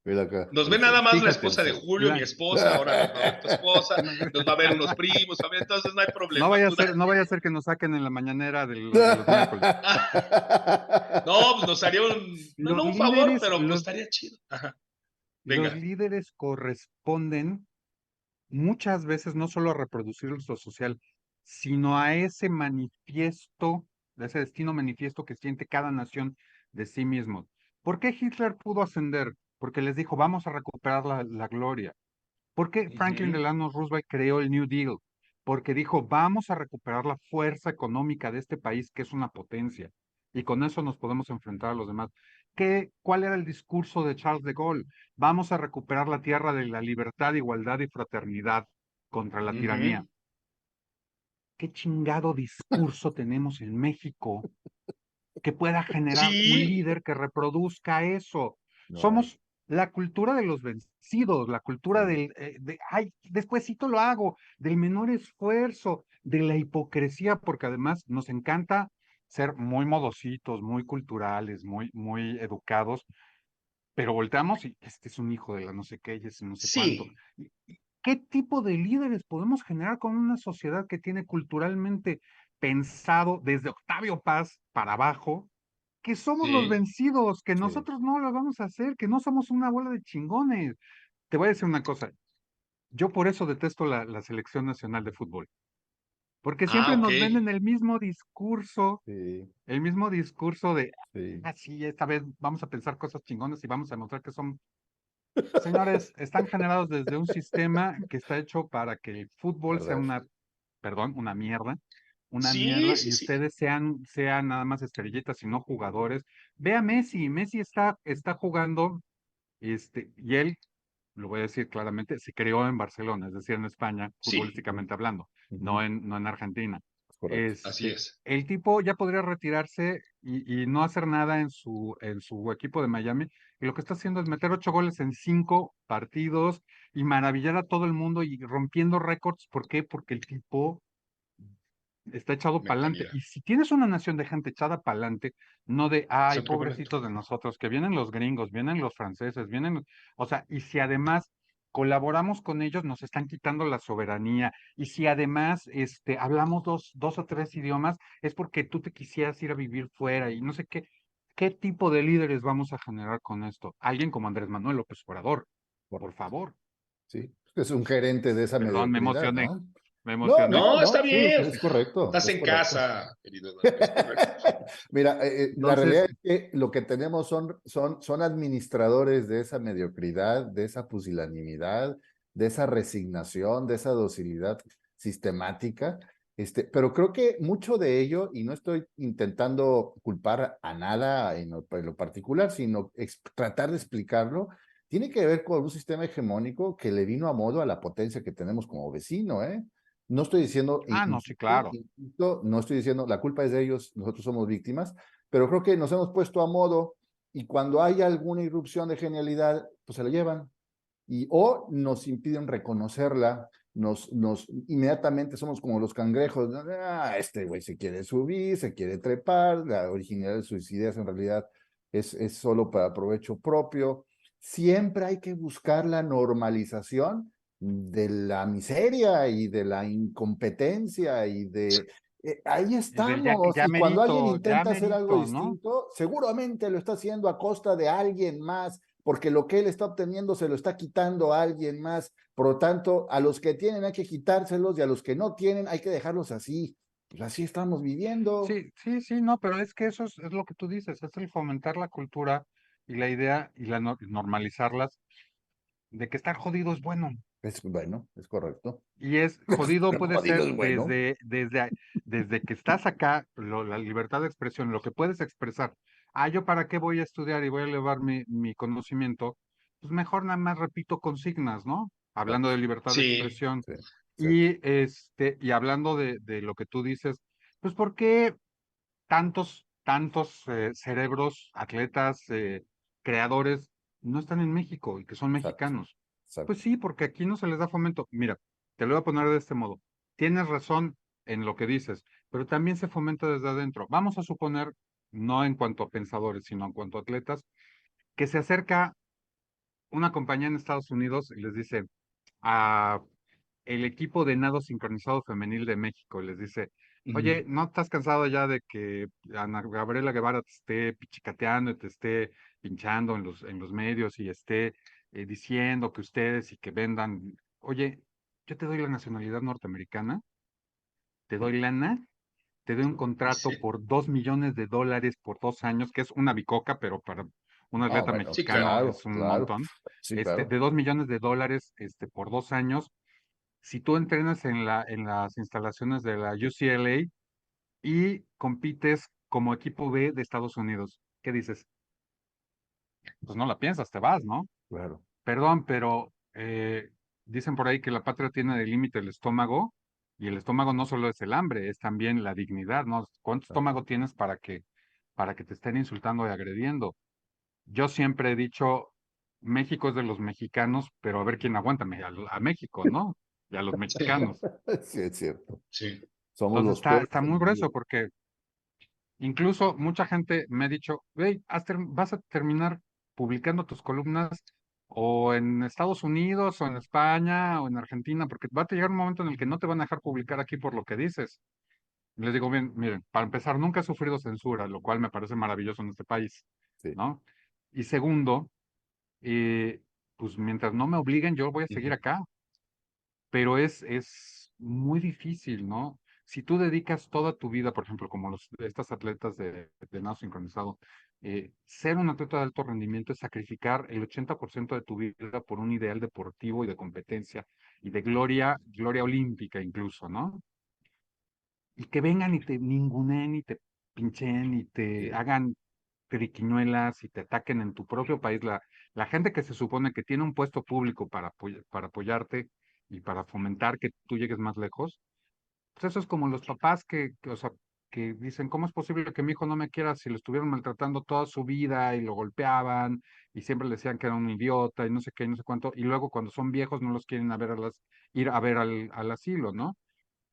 Mira acá,
Nos ve nada
dice.
más la
fíjate,
esposa de Julio, mi esposa, ahora nos va a ver tu esposa, nos va a ver unos primos, a ver, entonces no hay
no
problema.
vaya a
Tú
ser, no vaya a ser que nos saquen en la mañanera de los miércoles.
No, pues nos haría
Los
no un favor,
líderes,
pero pues estaría chido. Ajá.
los
Venga.
líderes corresponden muchas veces no solo a reproducir lo social, sino a ese manifiesto, a ese destino manifiesto que siente cada nación de sí mismo. ¿Por qué Hitler pudo ascender? Porque les dijo, vamos a recuperar la gloria. ¿Por qué Franklin
Ujú,
Delano Roosevelt creó el New Deal? Porque dijo, vamos a recuperar la fuerza económica de este país, que es una potencia, y con eso nos podemos enfrentar a los demás. ¿Cuál era el discurso de Charles de Gaulle? Vamos a recuperar la tierra de la libertad, igualdad y fraternidad contra la tiranía.
ujú.
¿Qué chingado discurso tenemos en México que pueda generar un
Sí,
líder que reproduzca eso?
No hay.
Somos la cultura de los vencidos, la cultura
Sí.
ay, despuésito lo hago, del menor esfuerzo, de la hipocresía, porque además nos encanta ser muy modositos, muy culturales, muy educados, pero volteamos y este es un hijo de la no sé qué y ese no sé cuánto.
sí.
¿qué tipo de líderes podemos generar con una sociedad que tiene culturalmente pensado desde Octavio Paz para abajo, que somos los
Sí.
vencidos, que
Sí,
nosotros no lo vamos a hacer, que no somos una bola de chingones? Te voy a decir una cosa, yo por eso detesto la selección nacional de fútbol, porque
Ah,
siempre
ok.
nos venden
sí,
el mismo discurso de,
sí.
ah, sí, esta vez vamos a pensar cosas chingonas y vamos a mostrar que son. Señores, están generados desde un sistema que está hecho para que el fútbol sea
Perder.
perdón, una
Sí,
mierda,
sí,
y
sí.
ustedes sean nada más estrellitas y no jugadores. Ve a Messi está jugando, y él, lo voy a decir claramente, se creó en Barcelona, es decir, en España,
Sí,
futbolísticamente hablando,
Ujú,
no en Argentina.
es correcto.
así es.
El tipo ya podría retirarse y no hacer nada en su equipo de Miami, y lo que está haciendo es meter 8 goles en 5 partidos y maravillar a todo el mundo y rompiendo récords. ¿Por qué? Porque el tipo está echado para adelante.
Mentalidad.
Y si tienes una nación de gente echada para adelante, no de, ay,
Se otro boleto.
pobrecitos de nosotros, que vienen los gringos, vienen los franceses, o sea, y si además colaboramos con ellos, nos están quitando la soberanía. Y si además hablamos dos o tres idiomas, es porque tú te quisieras ir a vivir fuera y no sé qué. ¿Qué tipo de líderes vamos a generar con esto? Alguien como Andrés Manuel López Obrador, por
Correcto.
favor.
Sí, es un gerente de esa
Perdón,
mediocridad, ¿no?
me
No,
emocioné.
no,
No, está
no, sí,
bien.
es correcto,
Estás
es
en
correcto.
casa, querido Eduardo. Es correcto.
Mira, la
Entonces,
realidad es que lo que tenemos son administradores de esa mediocridad, de esa pusilanimidad, de esa resignación, de esa docilidad sistemática. Pero creo que mucho de ello, y no estoy intentando culpar a nada en lo particular, sino tratar de explicarlo, tiene que ver con un sistema hegemónico que le vino a modo a la potencia que tenemos como vecino, ¿eh? No estoy diciendo,
no, sí, claro.
no estoy diciendo, la culpa es de ellos, nosotros somos víctimas, pero creo que nos hemos puesto a modo y cuando hay alguna irrupción de genialidad, pues se la llevan o nos impiden reconocerla, inmediatamente somos como los cangrejos, este güey se quiere subir, se quiere trepar, la originalidad de sus ideas en realidad es solo para provecho propio. Siempre hay que buscar la normalización de la miseria y de la incompetencia ahí
Y del
estamos, y cuando alguien
ya
intenta hacer algo
merito, ¿no?
distinto, seguramente lo está haciendo a costa de alguien más, porque lo que él está obteniendo se lo está quitando a alguien más. Por lo tanto, a los que tienen hay que quitárselos y a los que no tienen hay que dejarlos así. Pues así estamos viviendo.
Sí, sí, sí, no, pero es que eso es lo que tú dices, es el fomentar la cultura y la idea y normalizarlas de que estar jodido es bueno.
Es bueno, es correcto.
Y es jodido puede
Jodido
ser
es bueno.
desde que estás acá, la libertad de expresión, lo que puedes expresar. Ah, yo para qué voy a estudiar y voy a elevar mi conocimiento, pues mejor nada más repito consignas, ¿no? Hablando
Exacto.
de libertad de
Sí,
expresión.
Sí, exacto.
Y hablando de lo que tú dices, pues ¿por qué tantos cerebros, atletas, creadores, no están en México y que son
Exacto.
mexicanos? Pues
Exacto.
sí, porque aquí no se les da fomento. Mira, te lo voy a poner de este modo. Tienes razón en lo que dices, pero también se fomenta desde adentro. Vamos a suponer, no en cuanto a pensadores, sino en cuanto a atletas, que se acerca una compañía en Estados Unidos y les dice a el equipo de nado sincronizado femenil de México, les dice,
ujú,
oye, ¿no estás cansado ya de que Ana Gabriela Guevara te esté pichicateando y te esté pinchando en los medios y esté diciendo que ustedes y que vendan? Oye, yo te doy la nacionalidad norteamericana, te doy lana, te doy un contrato
sí.
por $2 millones por 2 años, que es una bicoca, pero para un
Ah,
atleta
bueno,
Sí,
mexicano
claro.
es
claro,
un
claro.
montón.
Sí, claro.
De $2 millones por 2 años. Si tú entrenas en las instalaciones de la UCLA y compites como equipo B de Estados Unidos, ¿qué dices? Pues no la piensas, te vas, ¿no?
Claro.
Perdón, pero dicen por ahí que la patria tiene de límite el estómago, y el estómago no solo es el hambre, es también la dignidad, ¿no? ¿Cuánto
Claro.
estómago tienes para que te estén insultando y agrediendo? Yo siempre he dicho, México es de los mexicanos, pero a ver quién aguanta a México, ¿no? Y a los
Sí,
mexicanos.
Sí, es cierto.
sí.
Somos
Entonces
los peores
está muy grueso
enemigos.
porque incluso mucha gente me ha dicho, hey, vas a terminar publicando tus columnas o en Estados Unidos, o en España, o en Argentina, porque va a llegar un momento en el que no te van a dejar publicar aquí por lo que dices. Les digo, bien, miren, para empezar, nunca he sufrido censura, lo cual me parece maravilloso en este país,
Sí.
¿no? Y segundo, pues mientras no me obliguen, yo voy a seguir
Ujú.
acá, pero es muy difícil, ¿no? Si tú dedicas toda tu vida, por ejemplo, como estas atletas de nado sincronizado, ser un atleta de alto rendimiento es sacrificar el 80% de tu vida por un ideal deportivo y de competencia y de gloria olímpica incluso, ¿no? Y que vengan y te ninguneen y te pinchen y te
Sí.
hagan triquiñuelas y te ataquen en tu propio país. La gente que se supone que tiene un puesto público para apoyarte y para fomentar que tú llegues más lejos, pues eso es como los papás o sea, que dicen, ¿cómo es posible que mi hijo no me quiera si lo estuvieron maltratando toda su vida y lo golpeaban y siempre le decían que era un idiota y no sé qué y no sé cuánto, y luego cuando son viejos no los quieren ir a ver al asilo, ¿no?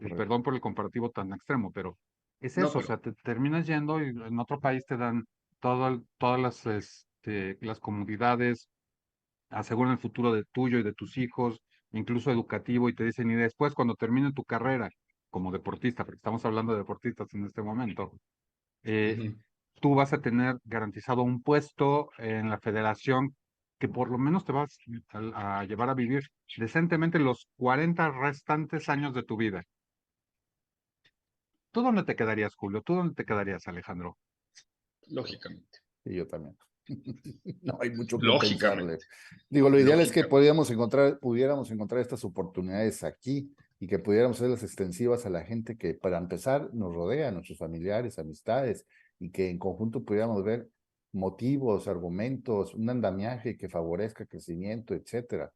Correcto.
Perdón por el comparativo tan extremo, pero es
No,
eso, o
pero
sea, te terminas yendo y en otro país te dan todas las comodidades, aseguran el futuro de tuyo y de tus hijos, incluso educativo, y te dicen, y después cuando termine tu carrera como deportista, porque estamos hablando de deportistas en este momento, eh,
ujú.
tú vas a tener garantizado un puesto en la federación que por lo menos te vas a llevar a vivir decentemente los 40 restantes años de tu vida. ¿Tú dónde te quedarías, Julio? ¿Tú dónde te quedarías, Alejandro?
Lógicamente,
Y yo también. No hay mucho que pensarle.
lógicamente,
Digo, lo ideal es que
lógicamente.
pudiéramos encontrar estas oportunidades aquí y que pudiéramos hacerlas extensivas a la gente que, para empezar, nos rodea, nuestros familiares, amistades, y que en conjunto pudiéramos ver motivos, argumentos, un andamiaje que favorezca crecimiento, etcétera.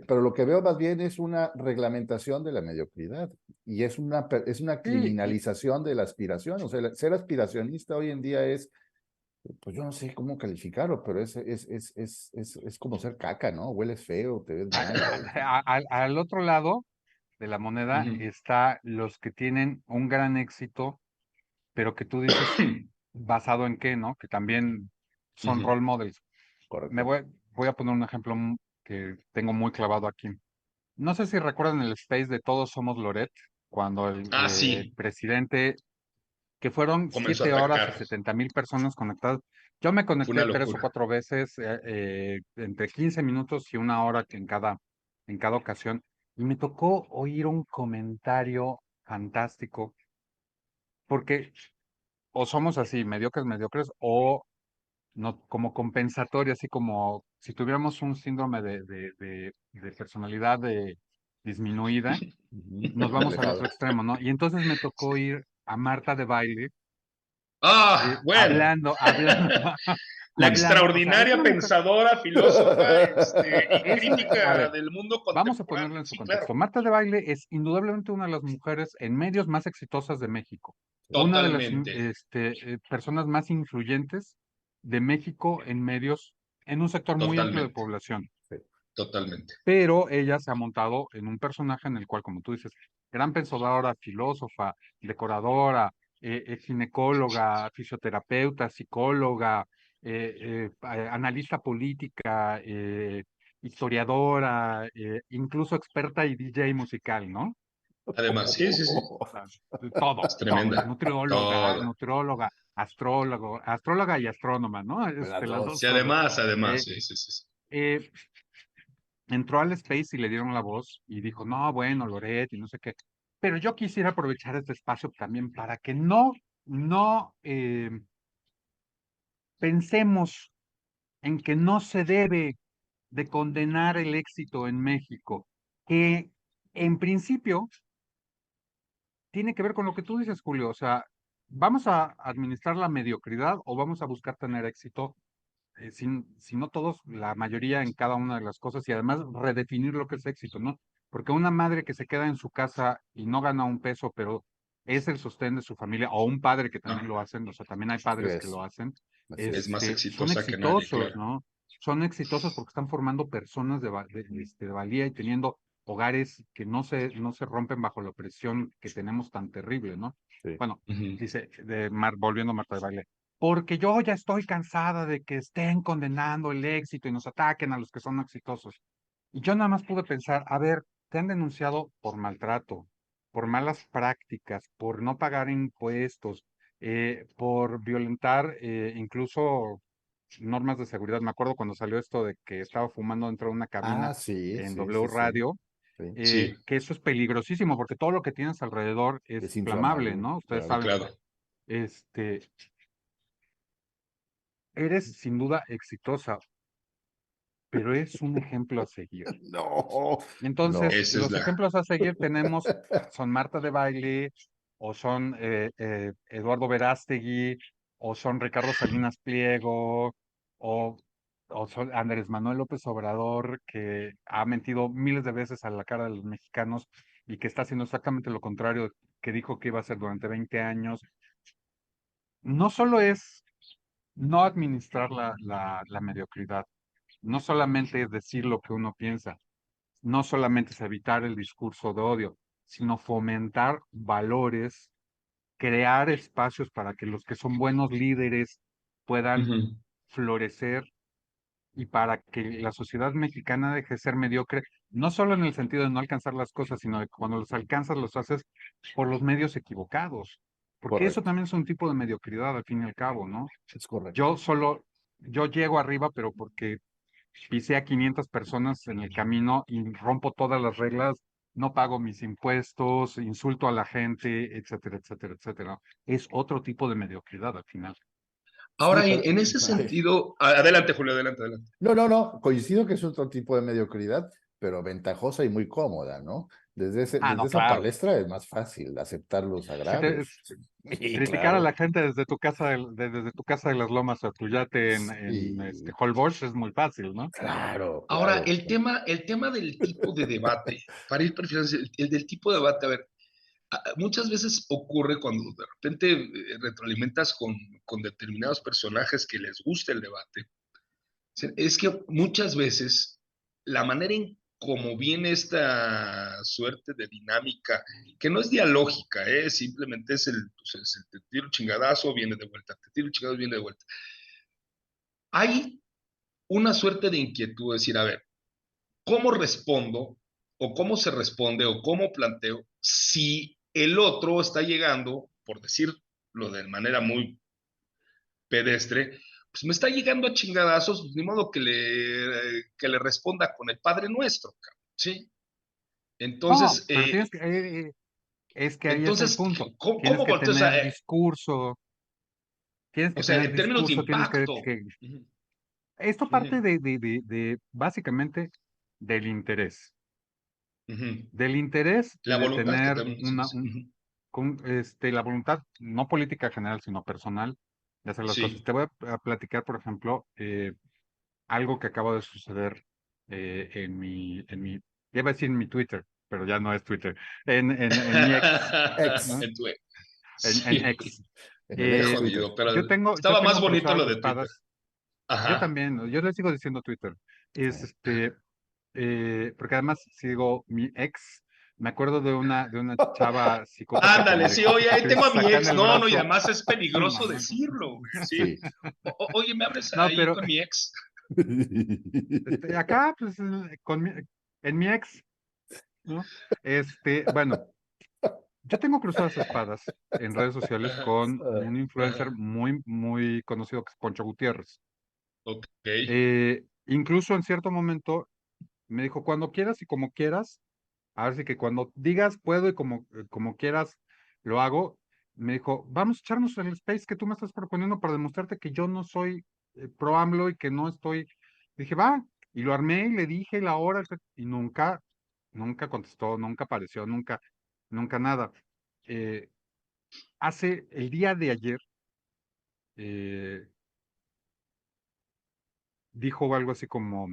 Pero lo que veo más bien es una reglamentación de la mediocridad y es una
Sí,
criminalización de la aspiración. O sea, ser aspiracionista hoy en día es, pues yo no sé cómo calificarlo, pero es como ser caca, ¿no? Hueles feo, te ves mal.
al otro lado de la moneda
Ujú.
está los que tienen un gran éxito, pero que tú dices, ¿basado en qué, no? Que también son
Ujú.
role models. Me
Correcto.
voy a poner un ejemplo que tengo muy clavado aquí. No sé si recuerdan el space de Todos Somos Loret, cuando
Ah,
el
sí,
presidente, que fueron
comenzó a
7 horas y
atacar.
70,000 personas conectadas. Yo me
Fue
conecté
una
3 o 4 veces, entre 15 minutos y 1 hora en cada ocasión, y me tocó oír un comentario fantástico, porque o somos así, mediocres, o no, como compensatorio, así como si tuviéramos un síndrome de personalidad disminuida,
Ujú.
nos vamos al otro
Alejado.
extremo, ¿no? Y entonces me tocó ir a Marta de Baile,
Ah, bueno.
hablando,
La
hablando, o sea, es
extraordinaria
una mujer,
pensadora, filósofa, y
a
crítica
ver,
del mundo
vamos a
contemporáneo.
ponerlo en su
Sí, claro,
contexto. Marta de Baile es indudablemente una de las mujeres en medios más exitosas de México, una de las
totalmente,
personas más influyentes de México en medios, en un sector muy amplio de
totalmente,
población.
Sí,
totalmente.
Pero ella se ha montado en un personaje en el cual, como tú dices, gran pensadora, filósofa, decoradora, ginecóloga, fisioterapeuta, psicóloga, analista política, historiadora, incluso experta y DJ musical, ¿no?
Además, sí, sí, sí,
O sea, todo,
es
todo,
tremenda. Todo.
nutrióloga, astróloga y astrónoma, ¿no?
las
Las dos
Sí,
dos.
cosas.
además,
Eh,
sí, sí, sí. Sí.
eh, Entró al Space y le dieron la voz y dijo, no, bueno, Loret y no sé qué. Pero yo quisiera aprovechar este espacio también para que no pensemos en que no se debe de condenar el éxito en México, que en principio tiene que ver con lo que tú dices, Julio. O sea, ¿vamos a administrar la mediocridad o vamos a buscar tener éxito? Si no todos, la mayoría en cada una de las cosas y además redefinir lo que es éxito, ¿no? Porque una madre que se queda en su casa y no gana un peso, pero es el sostén de su familia, o un padre que
No,
también lo hacen, o sea, también hay
Así
padres que lo
es,
hacen,
así
es más
es.
son
exitosa que nadie,
exitosos,
claro.
¿no? Son exitosos porque están formando personas de valía y teniendo hogares que no se rompen bajo la opresión que tenemos tan terrible, ¿no?
Sí.
Bueno,
Ujú.
dice, volviendo a Marta de Baile. porque yo ya estoy cansada de que estén condenando el éxito y nos ataquen a los que son exitosos. Y yo nada más pude pensar, a ver, te han denunciado por maltrato, por malas prácticas, por no pagar impuestos, por violentar incluso normas de seguridad. Me acuerdo cuando salió esto de que estaba fumando dentro de una cabina
Sí,
en
sí,
W
sí, sí.
Radio,
Sí.
Sí,
que eso es peligrosísimo porque todo lo que tienes alrededor es
Es
flamable,
inflamable,
¿no? Ustedes
claro.
saben,
claro.
este, eres sin duda exitosa, pero es un ejemplo a seguir.
No, no.
Entonces,
Esa es
los
la...
ejemplos a seguir tenemos, son Marta de Baile, o son Eduardo Verástegui, o son Ricardo Salinas Pliego, o, o son Andrés Manuel López Obrador, que ha mentido miles de veces a la cara de los mexicanos y que está haciendo exactamente lo contrario que dijo que iba a hacer durante 20 años. No solo es no administrar la mediocridad, no solamente es decir lo que uno piensa, no solamente es evitar el discurso de odio, sino fomentar valores, crear espacios para que los que son buenos líderes puedan
Ujú.
florecer y para que la sociedad mexicana deje de ser mediocre, no solo en el sentido de no alcanzar las cosas, sino de que cuando los alcanzas los haces por los medios equivocados, porque eso
Correcto,
también es un tipo de mediocridad al fin y al cabo, ¿no?
es correcto.
Yo solo, yo llego arriba, pero porque pisé a 500 personas en el camino y rompo todas las reglas, no pago mis impuestos, insulto a la gente, etcétera, etcétera, etcétera. Es otro tipo de mediocridad al final.
Sí,
Ahora,
pero
en ese sentido, adelante, Julio, adelante, adelante.
no, no, no, coincido que es otro tipo de mediocridad, pero ventajosa y muy cómoda, ¿no?
Ah,
Desde
no,
esa
claro.
palestra es más fácil aceptar los
Se te-
agravios. Sí,
Criticar a
claro.
la gente desde tu casa, desde tu casa de las Lomas a tu yate en
Sí,
Holbox es muy fácil, ¿no?
claro,
Ahora,
claro.
el tema del tipo de debate, para ir prefiriendo, el del tipo de debate, a ver, muchas veces ocurre cuando de repente retroalimentas con determinados personajes que les gusta el debate, es que muchas veces la manera en cómo viene esta suerte de dinámica, que no es dialógica, simplemente pues es el te tiro chingadazo, viene de vuelta, te tiro chingadazo, viene de vuelta. Hay una suerte de inquietud, de decir, a ver, ¿cómo respondo o cómo se responde o cómo planteo si el otro está llegando, por decirlo de manera muy pedestre, pues me está llegando a chingadazos, pues ni modo que le responda con el Padre Nuestro, ¿sí?
No,
Entonces,
pero es que ahí es el punto. Tienes
¿cómo
que
volteo?
tener discurso, tienes
O
que
sea,
tener
en términos de
discurso,
impacto. Uh-huh,
Esto parte
uh-huh,
de básicamente del interés.
uh-huh.
Del interés y
La
de
voluntad que
tener
también se dice. Uh-huh.
la voluntad, no política general, sino personal, de hacer las cosas.
Sí.
Te voy a platicar, por ejemplo, algo que acaba de suceder ya iba a decir en mi Twitter, pero ya no es Twitter, en mi ex, ¿no?
Ex,
En tu,
En
sí,
ex.
en el
qué
ex
Eh,
Twitter.
jodido, pero
yo
estaba más
tengo
bonito
cruzadas
lo de Twitter.
espadas. Yo
Ajá.
también, yo le sigo diciendo Twitter. Es
Sí.
porque además sigo mi ex. Me acuerdo de una chava psicópata que
Ándale,
me
sí,
dejó
oye, ahí tengo a
cicatrices
mi
acá en
ex.
el
No, no, y
brazo.
además es
No,
peligroso
no, no.
decirlo, güey, sí.
Sí.
Oye, ¿me abres
No,
ahí
pero
con mi ex?
acá, pues, en mi ex, ¿no? Bueno, yo tengo cruzadas espadas en redes sociales
Ajá,
con un influencer
ajá.
muy, muy conocido que es Poncho Gutiérrez.
Ok.
Incluso en cierto momento me dijo, cuando quieras y como quieras, a ver si que cuando digas puedo y como quieras lo hago. Me dijo, vamos a echarnos el space que tú me estás proponiendo para demostrarte que yo no soy pro AMLO y que no estoy. Dije, va, y lo armé y le dije la hora, y nunca, nunca contestó, nunca apareció, nunca, nunca nada. Eh, Hace el día de ayer, eh, dijo algo así como,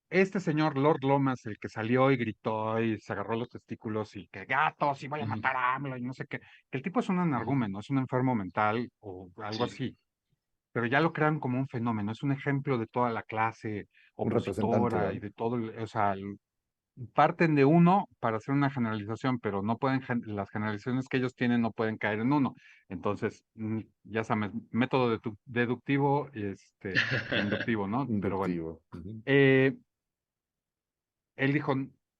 este señor Lord Lomas, el que salió y gritó y se agarró los testículos y que gatos y voy a
Ujú,
matar a AMLO y no sé qué, que el tipo es un
ujú.
energúmeno, es un enfermo mental o algo
Sí.
así, pero ya lo crean como un fenómeno, es un ejemplo de toda la clase
Un representante,
opositora y
vaya.
de todo, o sea, parten de uno para hacer una generalización, pero no pueden, las generalizaciones que ellos tienen no pueden caer en uno. Entonces, ya sabes, método deductivo e inductivo, ¿no? Pero bueno,
Inductivo. Ujú.
eh, él dijo,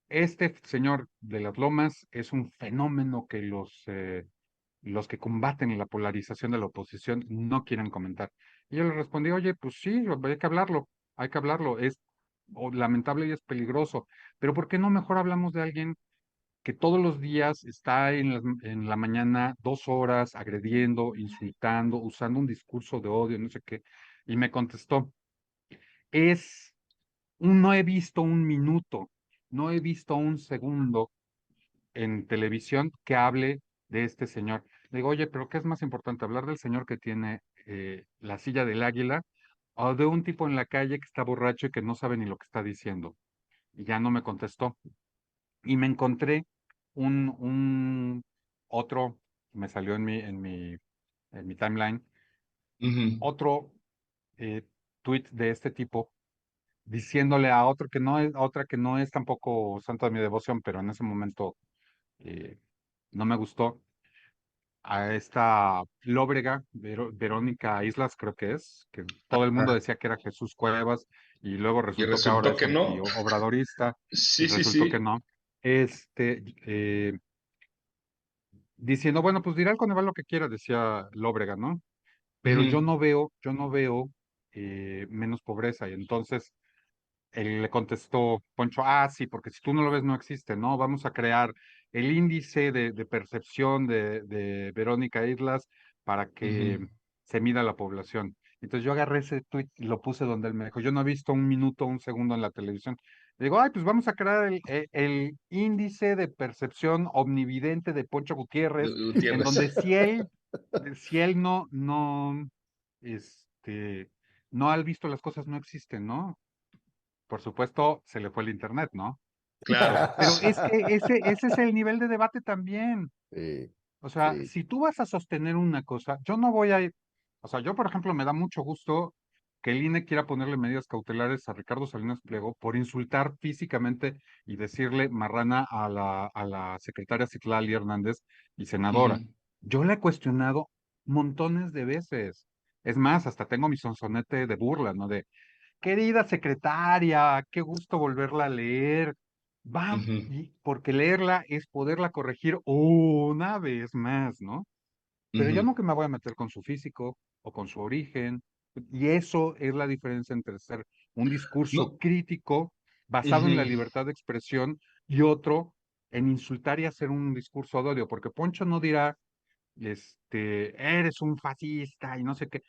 este señor de las Lomas es un fenómeno que los que combaten la polarización de la oposición no quieren comentar. Y yo le respondí, oye, pues sí, hay que hablarlo, es lamentable y es peligroso, pero ¿por qué no mejor hablamos de alguien que todos los días está en la mañana 2 horas agrediendo, insultando, usando un discurso de odio, no sé qué? Y me contestó, es no he visto un minuto, no he visto un segundo en televisión que hable de este señor. Le digo, oye, pero ¿qué es más importante, hablar del señor que tiene la silla del águila o de un tipo en la calle que está borracho y que no sabe ni lo que está diciendo? Y ya no me contestó. Y me encontré un otro, me salió en mi timeline,
Ujú.
otro eh, tweet de este tipo diciéndole a otro que no es, a otra que no es tampoco santo de mi devoción, pero en ese momento eh, no me gustó, a esta Lóbrega, Verónica Islas, creo que es, que todo el mundo
Ajá.
decía que era Jesús Cuevas, y luego
Y
resultó que ahora
resultó
es
que no.
anti-obradorista, y
Sí, sí,
resultó que
sí.
no. Este, eh, Diciendo, bueno, pues dirá el Coneval lo que quiera, decía Lóbrega, ¿no? Pero
Ujú.
yo no veo menos pobreza, y entonces él le contestó Poncho, sí, porque si tú no lo ves no existe, ¿no? Vamos a crear el índice de percepción de Verónica Islas para que
Ujú.
se mida la población. Entonces yo agarré ese tweet y lo puse donde él me dijo, yo no he visto un minuto, un segundo en la televisión. Le digo, ay, pues vamos a crear el índice de percepción omnividente de Poncho Gutiérrez, en
Gutiérrez.
donde si él este, no ha visto las cosas, no existen, ¿no? Por supuesto, se le fue el internet, ¿no?
Claro,
Pero
sí.
es que ese es el nivel de debate también.
Sí,
O sea,
sí.
si tú vas a sostener una cosa, yo no voy a ir. O sea, yo, por ejemplo, me da mucho gusto que el INE quiera ponerle medidas cautelares a Ricardo Salinas Pliego por insultar físicamente y decirle marrana a la secretaria Citlali Hernández y senadora.
Ujú.
Yo la he cuestionado montones de veces. Es más, hasta tengo mi sonsonete de burla, ¿no? Querida secretaria, qué gusto volverla a leer.
Ujú.
Porque leerla es poderla corregir una vez más, ¿no? Pero yo
Ujú.
no que me voy a meter con su físico o con su origen. Y eso es la diferencia entre ser un discurso
No.
crítico basado en la
Ujú.
libertad de expresión y otro en insultar y hacer un discurso de odio. Porque Poncho no dirá, eres un fascista y no sé qué,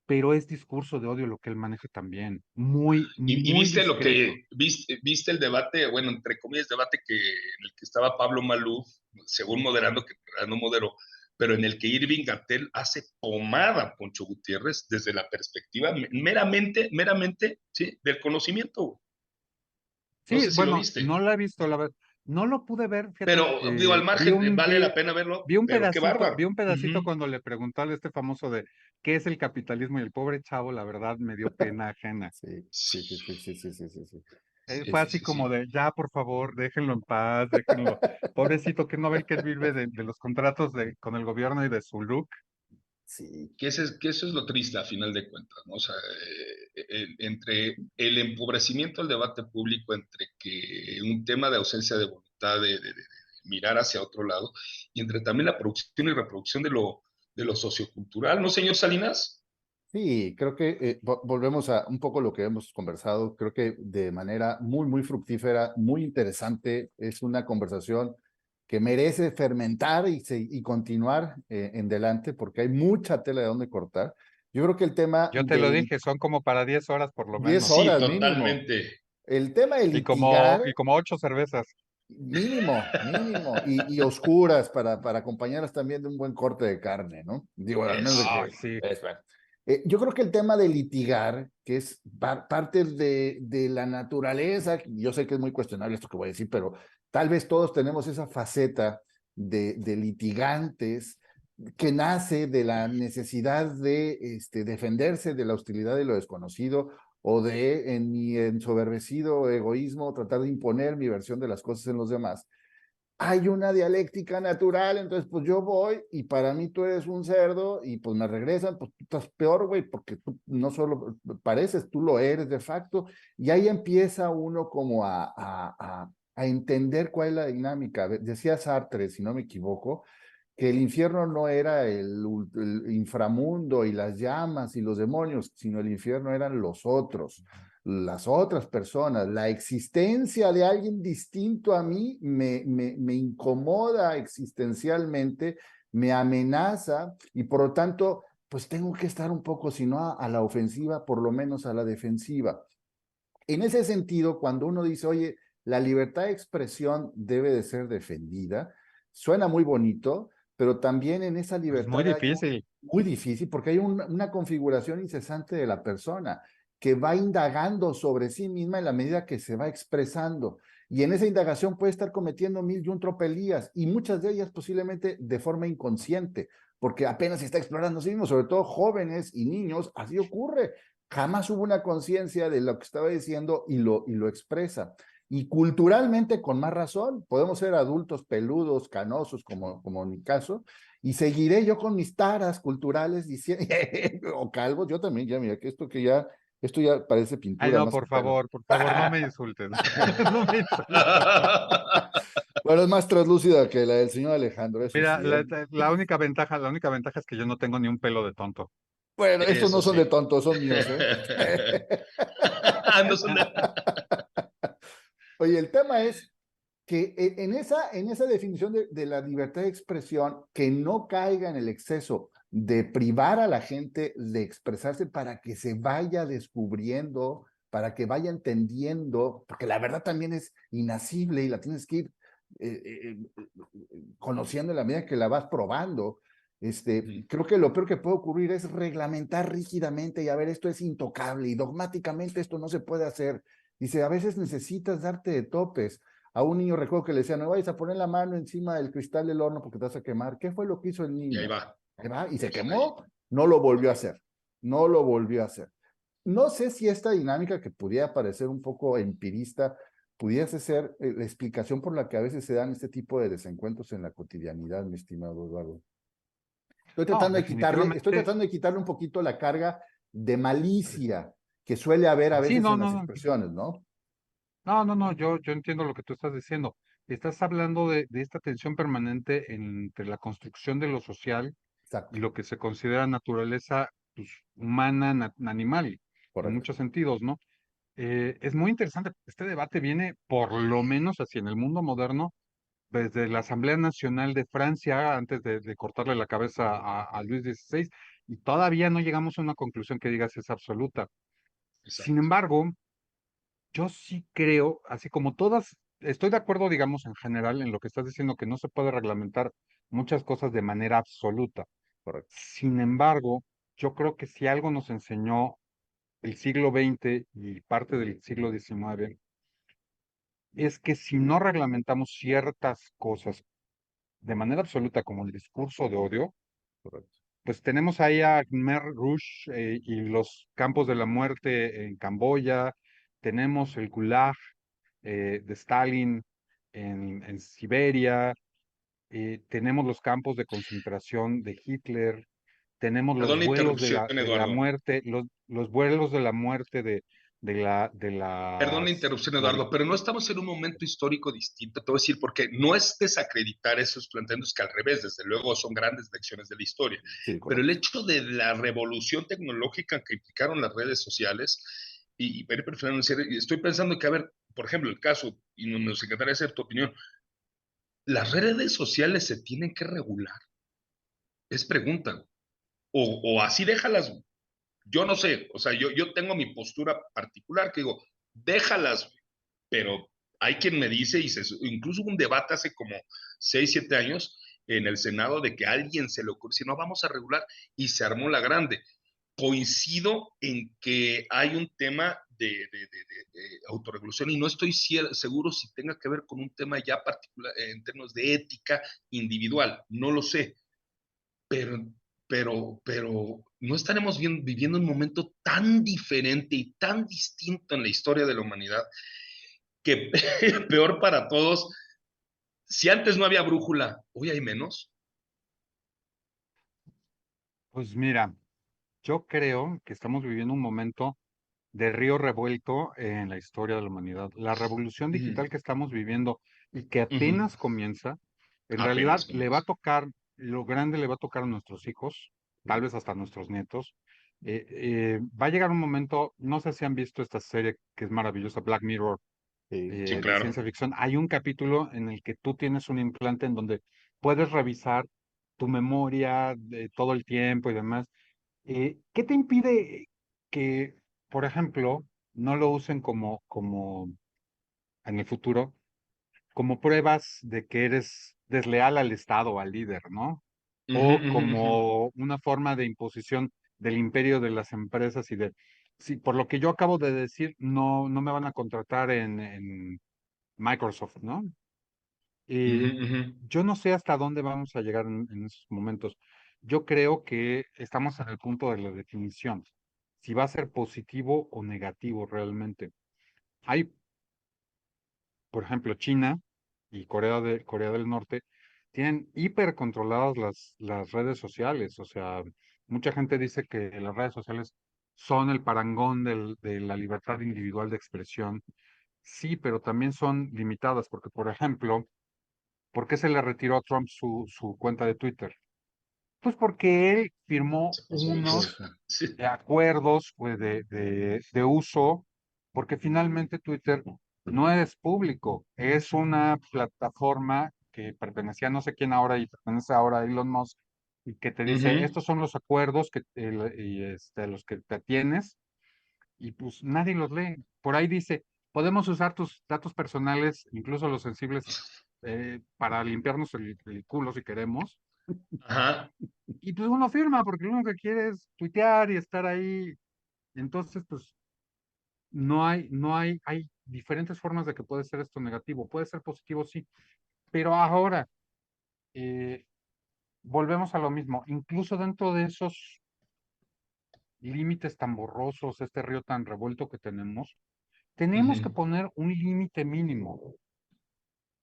pero es discurso de odio lo que él maneja también, muy,
Y
muy
viste lo
discreto.
que, viste el debate, bueno, entre comillas, debate en el que estaba Pablo Maluf, según moderando, que no moderó, pero en el que Irving Gatel hace pomada a Poncho Gutiérrez desde la perspectiva meramente, sí, del conocimiento. No
Sí,
sé si lo
bueno,
viste,
no la he visto, la verdad. No lo pude ver, fíjate,
pero digo, al margen, vale la pena verlo, pero qué
vi
bárbaro.
un pedacito
Ujú.
cuando le preguntó a este famoso de qué es el capitalismo y el pobre chavo, la verdad, me dio pena ajena.
Sí, sí, sí,
Sí,
sí, sí, sí, sí, sí, sí.
Fue
sí,
así
sí,
como
sí.
de, ya, por favor, déjenlo en paz, déjenlo. Pobrecito, que no ven que él vive de los contratos con el gobierno y de su look.
Sí,
Que eso es lo triste a final de cuentas, ¿no? O sea, entre el empobrecimiento del debate público, entre que un tema de ausencia de voluntad de mirar hacia otro lado, y entre también la producción y reproducción de lo sociocultural, ¿no, señor Salinas?
sí, creo que volvemos a un poco lo que hemos conversado. Creo que de manera muy, muy fructífera, muy interesante. Es una conversación que merece fermentar y continuar en delante porque hay mucha tela de donde cortar. Yo creo que el tema
Yo te lo
del
dije, son como para 10 horas por lo
10
menos.
Sí,
horas mínimo,
totalmente.
el tema de
Y como,
litigar
y como 8 cervezas.
mínimo, mínimo, y oscuras para acompañarlas también de un buen corte de carne, ¿no? Digo, al menos de
Eso.
Ay,
que...
sí.
Bueno. Yo creo que el tema de litigar, que es parte de la naturaleza, yo sé que es muy cuestionable esto que voy a decir, pero tal vez todos tenemos esa faceta de litigantes que nace de la necesidad de defenderse de la hostilidad de lo desconocido o de en mi ensoberbecido egoísmo tratar de imponer mi versión de las cosas en los demás. Hay una dialéctica natural, entonces pues yo voy y para mí tú eres un cerdo y pues me regresan, pues tú estás peor, güey, porque tú no solo pareces, tú lo eres de facto, y ahí empieza uno como a entender cuál es la dinámica. Decía Sartre, si no me equivoco, que el infierno no era el inframundo y las llamas y los demonios, sino el infierno eran los otros, las otras personas. La existencia de alguien distinto a mí me incomoda existencialmente, me amenaza y por lo tanto, pues tengo que estar un poco, si no a la ofensiva, por lo menos a la defensiva. En ese sentido, cuando uno dice, oye, la libertad de expresión debe de ser defendida, suena muy bonito, pero también en esa
Es muy
libertad hay
difícil.
muy difícil porque hay una configuración incesante de la persona que va indagando sobre sí misma en la medida que se va expresando. Y en esa indagación puede estar cometiendo mil y un tropelías y muchas de ellas posiblemente de forma inconsciente, porque apenas está explorando sí mismo, sobre todo jóvenes y niños, así ocurre. Jamás hubo una conciencia de lo que estaba diciendo y lo expresa. Y culturalmente, con más razón, podemos ser adultos peludos, canosos, como en mi caso, y seguiré yo con mis taras culturales diciendo, o calvos, yo también, ya mira, que esto ya parece
Ay,
pintura
no,
más que pelo.
por favor, no me insultes. No me insultes.
Bueno, es más translúcida que la del señor Alejandro, eso
Mira,
sí, ¿eh?
la única ventaja es que yo no tengo ni un pelo de tonto.
Bueno, estos no
Eso
son
sí.
de tontos, son míos, ¿eh?
No son
Oye, el tema es que en esa definición de la libertad de expresión, que no caiga en el exceso de privar a la gente de expresarse para que se vaya descubriendo, para que vaya entendiendo, porque la verdad también es inacible y la tienes que ir eh, eh, conociendo en la medida que la vas probando. Creo que lo peor que puede ocurrir es reglamentar rígidamente y a ver, esto es intocable y dogmáticamente esto no se puede hacer. Dice, a veces necesitas darte de topes. A un niño recuerdo que le decía, no vayas a poner la mano encima del cristal del horno porque te vas a quemar. ¿Qué fue lo que hizo el
Y ahí
niño?
va.
Ahí va, y se
Ahí.
quemó, no lo volvió a hacer. No lo volvió a hacer. No sé si esta dinámica que pudiera parecer un poco empirista, pudiese ser la explicación por la que a veces se dan este tipo de desencuentros en la cotidianidad, mi estimado Eduardo.
No,
Estoy
definitivamente.
tratando de quitarle un poquito la carga de malicia que suele haber a
Sí,
veces
no,
en
no,
las
no.
expresiones, ¿no?
No, yo entiendo lo que tú estás diciendo. Estás hablando de esta tensión permanente entre la construcción de lo social y
Exacto,
lo que se considera naturaleza pues, humana, animal, en
correcto.
muchos sentidos, ¿no? Es muy interesante. Este debate viene, por lo menos así en el mundo moderno, desde la Asamblea Nacional de Francia, antes de cortarle la cabeza a Luis XVI, y todavía no llegamos a una conclusión que digas es absoluta. Sin
Exacto.
embargo, yo sí creo, así como todas, estoy de acuerdo, digamos, en general, en lo que estás diciendo, que no se puede reglamentar muchas cosas de manera absoluta.
Correcto,
Sin embargo, yo creo que si algo nos enseñó el siglo XX y parte del siglo XIX, es que si no reglamentamos ciertas cosas de manera absoluta, como el discurso de odio,
correcto.
pues tenemos ahí a Khmer Rouge y los campos de la muerte en Camboya, tenemos el Gulag de Stalin en Siberia, tenemos los campos de concentración de Hitler, tenemos los
Perdón la
vuelos
interrupción,
de la
Eduardo.
muerte, los vuelos de la muerte de
Perdón la
las
interrupción,
la
Eduardo, pero no estamos en un momento histórico distinto. Te voy a decir, porque no es desacreditar esos planteamientos que al revés, desde luego, son grandes lecciones de la historia.
Sí,
Pero el
correcto.
hecho de la revolución tecnológica que implicaron las redes sociales, estoy pensando que, a ver, por ejemplo, el caso, y nos encantaría hacer tu opinión, las redes sociales se tienen que regular. Es pregunta. O así déjalas. Yo no sé, o sea, yo tengo mi postura particular que digo, déjalas, pero hay quien me dice, incluso hubo un debate hace como 6 7 años en el Senado de que a alguien se le ocurrió, si no vamos a regular, y se armó la grande. Coincido en que hay un tema de autorregulación y no estoy seguro si tenga que ver con un tema ya particular en términos de ética individual, no lo sé, pero no estaremos viviendo un momento tan diferente y tan distinto en la historia de la humanidad que peor para todos. Si antes no había brújula, hoy hay menos.
Pues mira, yo creo que estamos viviendo un momento de río revuelto en la historia de la humanidad. La revolución
Ujú,
digital que estamos viviendo y que
ujú.
apenas comienza, en realidad
Apenas
le va a
comienza.
tocar, lo grande le va a tocar a nuestros hijos, tal vez hasta a nuestros nietos. Va a llegar un momento, no sé si han visto esta serie que es maravillosa, Black Mirror,
Sí,
Sí,
de
claro.
ciencia ficción. Hay un capítulo en el que tú tienes un implante en donde puedes revisar tu memoria de todo el tiempo y demás. ¿Qué te impide que, por ejemplo, no lo usen como en el futuro, como pruebas de que eres desleal al Estado o al líder, ¿no?
Ujú,
O
ujú, ujú.
como una forma de imposición del imperio de las empresas y de, si por lo que yo acabo de decir, no me van a contratar en Microsoft, ¿no?
Ujú,
Y
ujú.
yo no sé hasta dónde vamos a llegar en esos momentos. Yo creo que estamos en el punto de la definición, si va a ser positivo o negativo realmente. Hay, por ejemplo, China y Corea del Norte tienen hiper controladas las redes sociales. O sea, mucha gente dice que las redes sociales son el parangón de la libertad individual de expresión. Sí, pero también son limitadas porque, por ejemplo, ¿por qué se le retiró a Trump su cuenta de Twitter? Pues porque él firmó
Se pasó de
sí,
unos
lanza. Sí.
acuerdos pues, de uso, porque finalmente Twitter no es público, es una plataforma que pertenecía a no sé quién ahora y pertenece ahora a Elon Musk, y que te dice,
Ujú.
estos son los acuerdos a los que te atienes, y pues nadie los lee. Por ahí dice, podemos usar tus datos personales, incluso los sensibles, para limpiarnos el culo si queremos.
Ajá.
Y pues uno firma porque lo único que quiere es tuitear y estar ahí. Entonces, pues hay diferentes formas de que puede ser esto negativo. Puede ser positivo, sí. Pero ahora, eh, volvemos a lo mismo. Incluso dentro de esos límites tan borrosos, este río tan revuelto que tenemos que
Ujú.
poner un límite mínimo.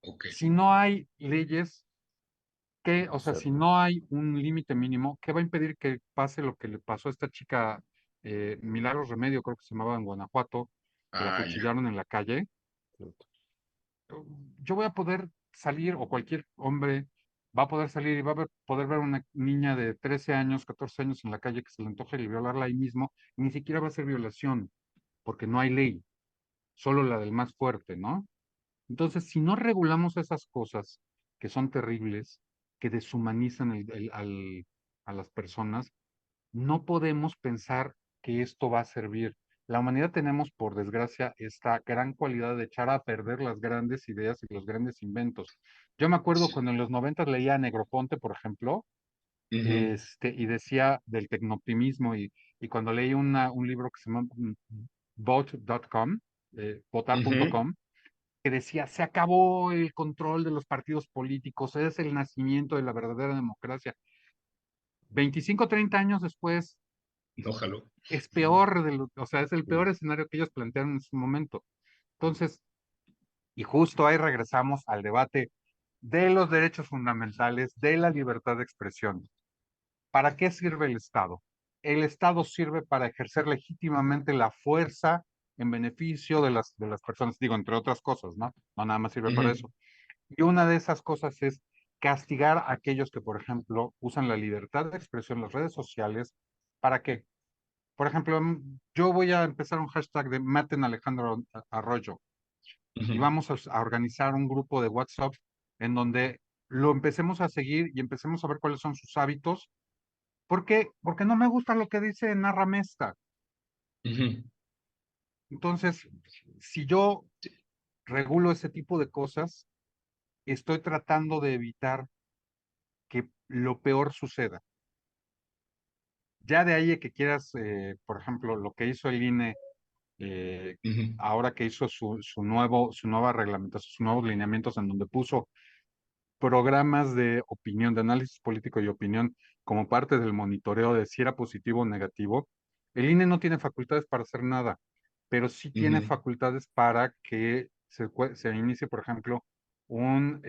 Ok.
Si no hay leyes o sea, si
cierto.
no hay un límite mínimo, ¿qué va a impedir que pase lo que le pasó a esta chica, Milagros Remedio, creo que se llamaba en Guanajuato, que la
Ah, ya.
cuchillaron en la calle?
Cierto.
Yo voy a poder salir, o cualquier hombre va a poder salir y va a poder ver una niña de 13 años, 14 años en la calle que se le antoje y violarla ahí mismo, y ni siquiera va a ser violación, porque no hay ley, solo la del más fuerte, ¿no? Entonces, si no regulamos esas cosas que son terribles, que deshumanizan a las personas, no podemos pensar que esto va a servir. La humanidad tenemos, por desgracia, esta gran cualidad de echar a perder las grandes ideas y los grandes inventos. Yo me acuerdo
Sí.
cuando en los 90 leía a Negroponte, por ejemplo,
Ujú,
y decía del tecnooptimismo, y cuando leí un libro que se llama vote.com,
ujú.
votar.com, que decía, se acabó el control de los partidos políticos, es el nacimiento de la verdadera democracia. 25, 30 años después,
No jaló.
es peor, o sea, es el
Sí.
peor escenario que ellos plantearon en su momento. Entonces, y justo ahí regresamos al debate de los derechos fundamentales, de la libertad de expresión. ¿Para qué sirve el Estado? El Estado sirve para ejercer legítimamente la fuerza en beneficio de las personas, digo, entre otras cosas, ¿no? No nada más sirve para
Ujú,
eso. Y una de esas cosas es castigar a aquellos que, por ejemplo, usan la libertad de expresión en las redes sociales. ¿Para qué? Por ejemplo, yo voy a empezar un hashtag de maten a Alejandro Arroyo y
ujú,
vamos a organizar un grupo de WhatsApp en donde lo empecemos a seguir y empecemos a ver cuáles son sus hábitos. ¿Por qué? Porque no me gusta lo que dice Narra Mesta.
ujú.
Entonces, si yo regulo ese tipo de cosas, estoy tratando de evitar que lo peor suceda. Ya de ahí a que quieras, por ejemplo, lo que hizo el INE, eh,
Ujú.
ahora que hizo su nueva reglamentación, sus nuevos lineamientos en donde puso programas de opinión, de análisis político y opinión, como parte del monitoreo de si era positivo o negativo, el INE no tiene facultades para hacer nada, pero sí tiene
Ujú,
facultades para que se inicie, por ejemplo, un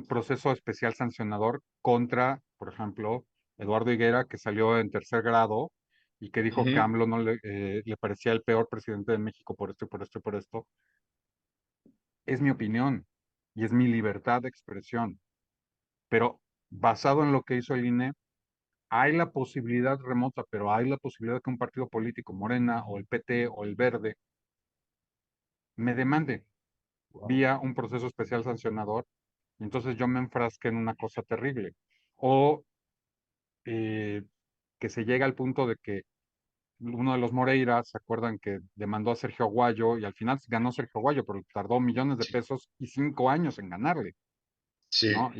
proceso especial sancionador contra, por ejemplo, Eduardo Higuera, que salió en tercer grado y que dijo que
ujú.
AMLO no le parecía el peor presidente de México por esto y por esto y por esto. Es mi opinión y es mi libertad de expresión, pero basado en lo que hizo el INE, hay la posibilidad remota, pero hay la posibilidad que un partido político, Morena o el PT o el Verde, me demande vía un proceso especial sancionador, y entonces yo me enfrasque en una cosa terrible. O eh, que se llega al punto de que uno de los Moreira, ¿se acuerdan que demandó a Sergio Aguayo y al final ganó Sergio Aguayo, pero tardó millones de
Sí,
pesos y 5 años en ganarle,
sí.
¿no?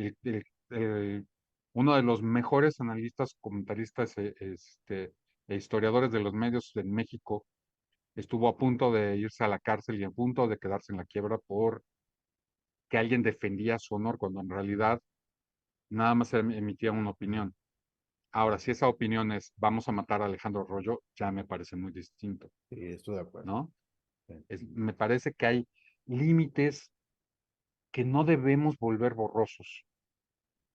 Uno de los mejores analistas, comentaristas e historiadores de los medios en México estuvo a punto de irse a la cárcel y a punto de quedarse en la quiebra por que alguien defendía su honor cuando en realidad nada más emitía una opinión. Ahora, si esa opinión es vamos a matar a Alejandro Arroyo, ya me parece muy distinto,
Sí, estoy de acuerdo.
¿no?
Sí.
Me parece que hay límites que no debemos volver borrosos.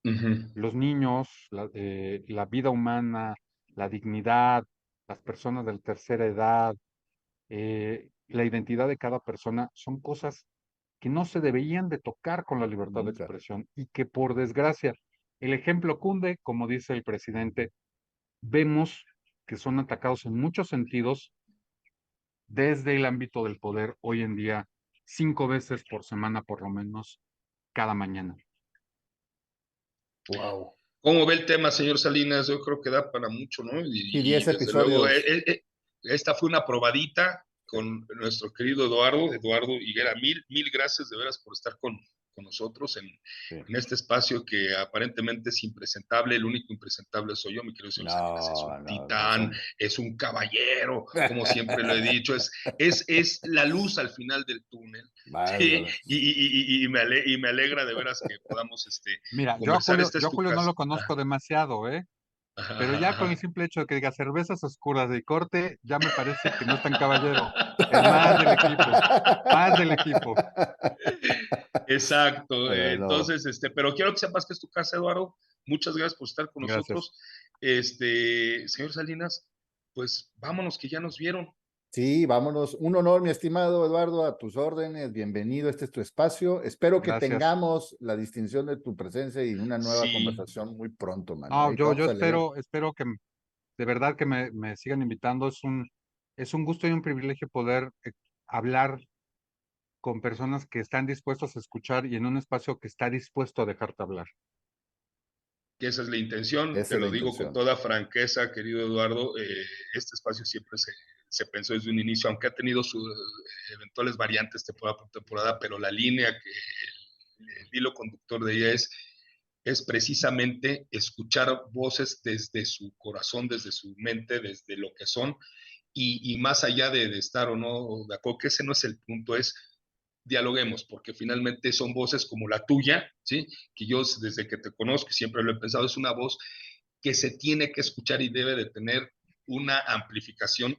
Ujú.
Los niños, la vida humana, la dignidad, las personas de la tercera edad, la identidad de cada persona son cosas que no se deberían de tocar con la libertad de
Nunca.
expresión y que por desgracia el ejemplo cunde, como dice el presidente, vemos que son atacados en muchos sentidos desde el ámbito del poder hoy en día, 5 veces por semana por lo menos, cada mañana.
Wow.
¿Cómo ve el tema, señor Salinas? Yo creo que da para mucho, ¿no?
Sí,
Y
10
desde luego,
episodios.
esta fue una probadita con nuestro querido Eduardo Higuera. Mil gracias de veras por estar con nosotros
Sí.
en este espacio que aparentemente es impresentable. El único impresentable soy yo, mi querido señor Salinas. Es
No,
un
no, no
titán,
son.
es un caballero, como siempre lo he dicho. Es la luz al final del túnel. Sí,
Válgame.
y me alegra de veras que podamos
Mira,
conversar. Esta es
yo a
tu
Julio no
casa.
lo conozco demasiado, ¿eh? Pero
Ajá,
ya con el
ajá.
simple hecho de que diga cervezas oscuras de corte, ya me parece que no es tan caballero. Es más del equipo, más del equipo.
Exacto.
No.
Entonces, pero quiero que sepas que es tu casa, Eduardo. Muchas gracias por estar con
Gracias.
nosotros. Señor Salinas, pues vámonos que ya nos vieron.
Sí, vámonos. Un honor, mi estimado Eduardo, a tus órdenes. Bienvenido, este es tu espacio. Espero que
Gracias.
tengamos la distinción de tu presencia y una nueva
Sí,
conversación muy pronto, mano.
No,
Ahí te
yo
vamos a leer.
espero que de verdad que me sigan invitando. Es un gusto y un privilegio poder hablar con personas que están dispuestos a escuchar y en un espacio que está dispuesto a dejarte hablar.
que esa es la intención.
Esa
Te
es la
lo digo con
intención.
toda franqueza, querido Eduardo. Este espacio siempre se pensó desde un inicio, aunque ha tenido sus eventuales variantes temporada por temporada, pero la línea el hilo conductor de ella es precisamente escuchar voces desde su corazón, desde su mente, desde lo que son, y más allá de estar o no de acuerdo, que ese no es el punto, es dialoguemos, porque finalmente son voces como la tuya, ¿sí? Que yo desde que te conozco siempre lo he pensado, es una voz que se tiene que escuchar y debe de tener una amplificación,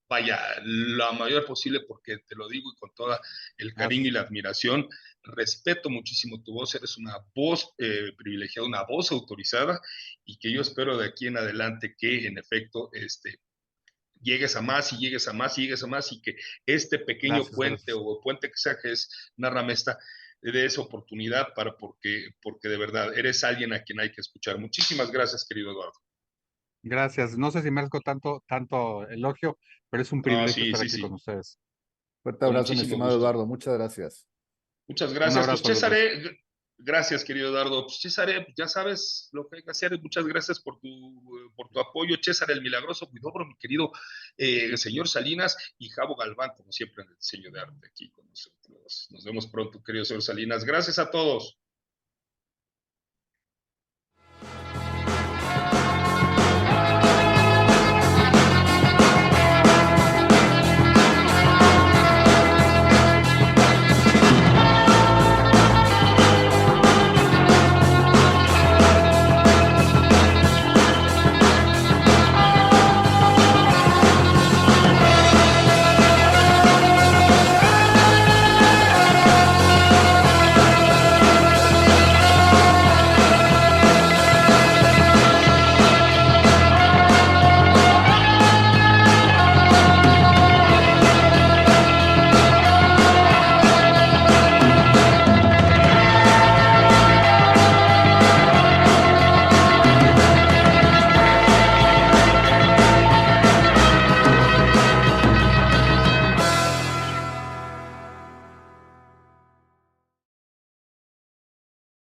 vaya, la mayor posible, porque te lo digo y con todo el cariño y
Gracias.
la admiración, respeto muchísimo tu voz, eres una voz privilegiada, una voz autorizada, y que yo espero de aquí en adelante que en efecto llegues a más y llegues a más y llegues a más y que este pequeño
Gracias,
puente
gracias.
o puente que sea que es Narramesta de esa oportunidad porque de verdad eres alguien a quien hay que escuchar. Muchísimas gracias, querido Eduardo.
Gracias. No sé si merezco tanto elogio, pero es un
No,
privilegio
sí,
estar
sí,
aquí con
sí,
ustedes.
Fuerte
con
abrazo, mi
muchísimo
estimado
gusto.
Eduardo. Muchas gracias.
Muchas
Un
gracias. Pues
abrazo a los dos.
Gracias, querido Eduardo. Pues César, ya sabes lo que hay que hacer. Muchas gracias por tu apoyo. César el Milagroso, Cuidobro, mi querido señor Salinas y Javo Galván, como siempre en el diseño de arte aquí con nosotros. Nos vemos pronto, querido señor Salinas. Gracias a todos.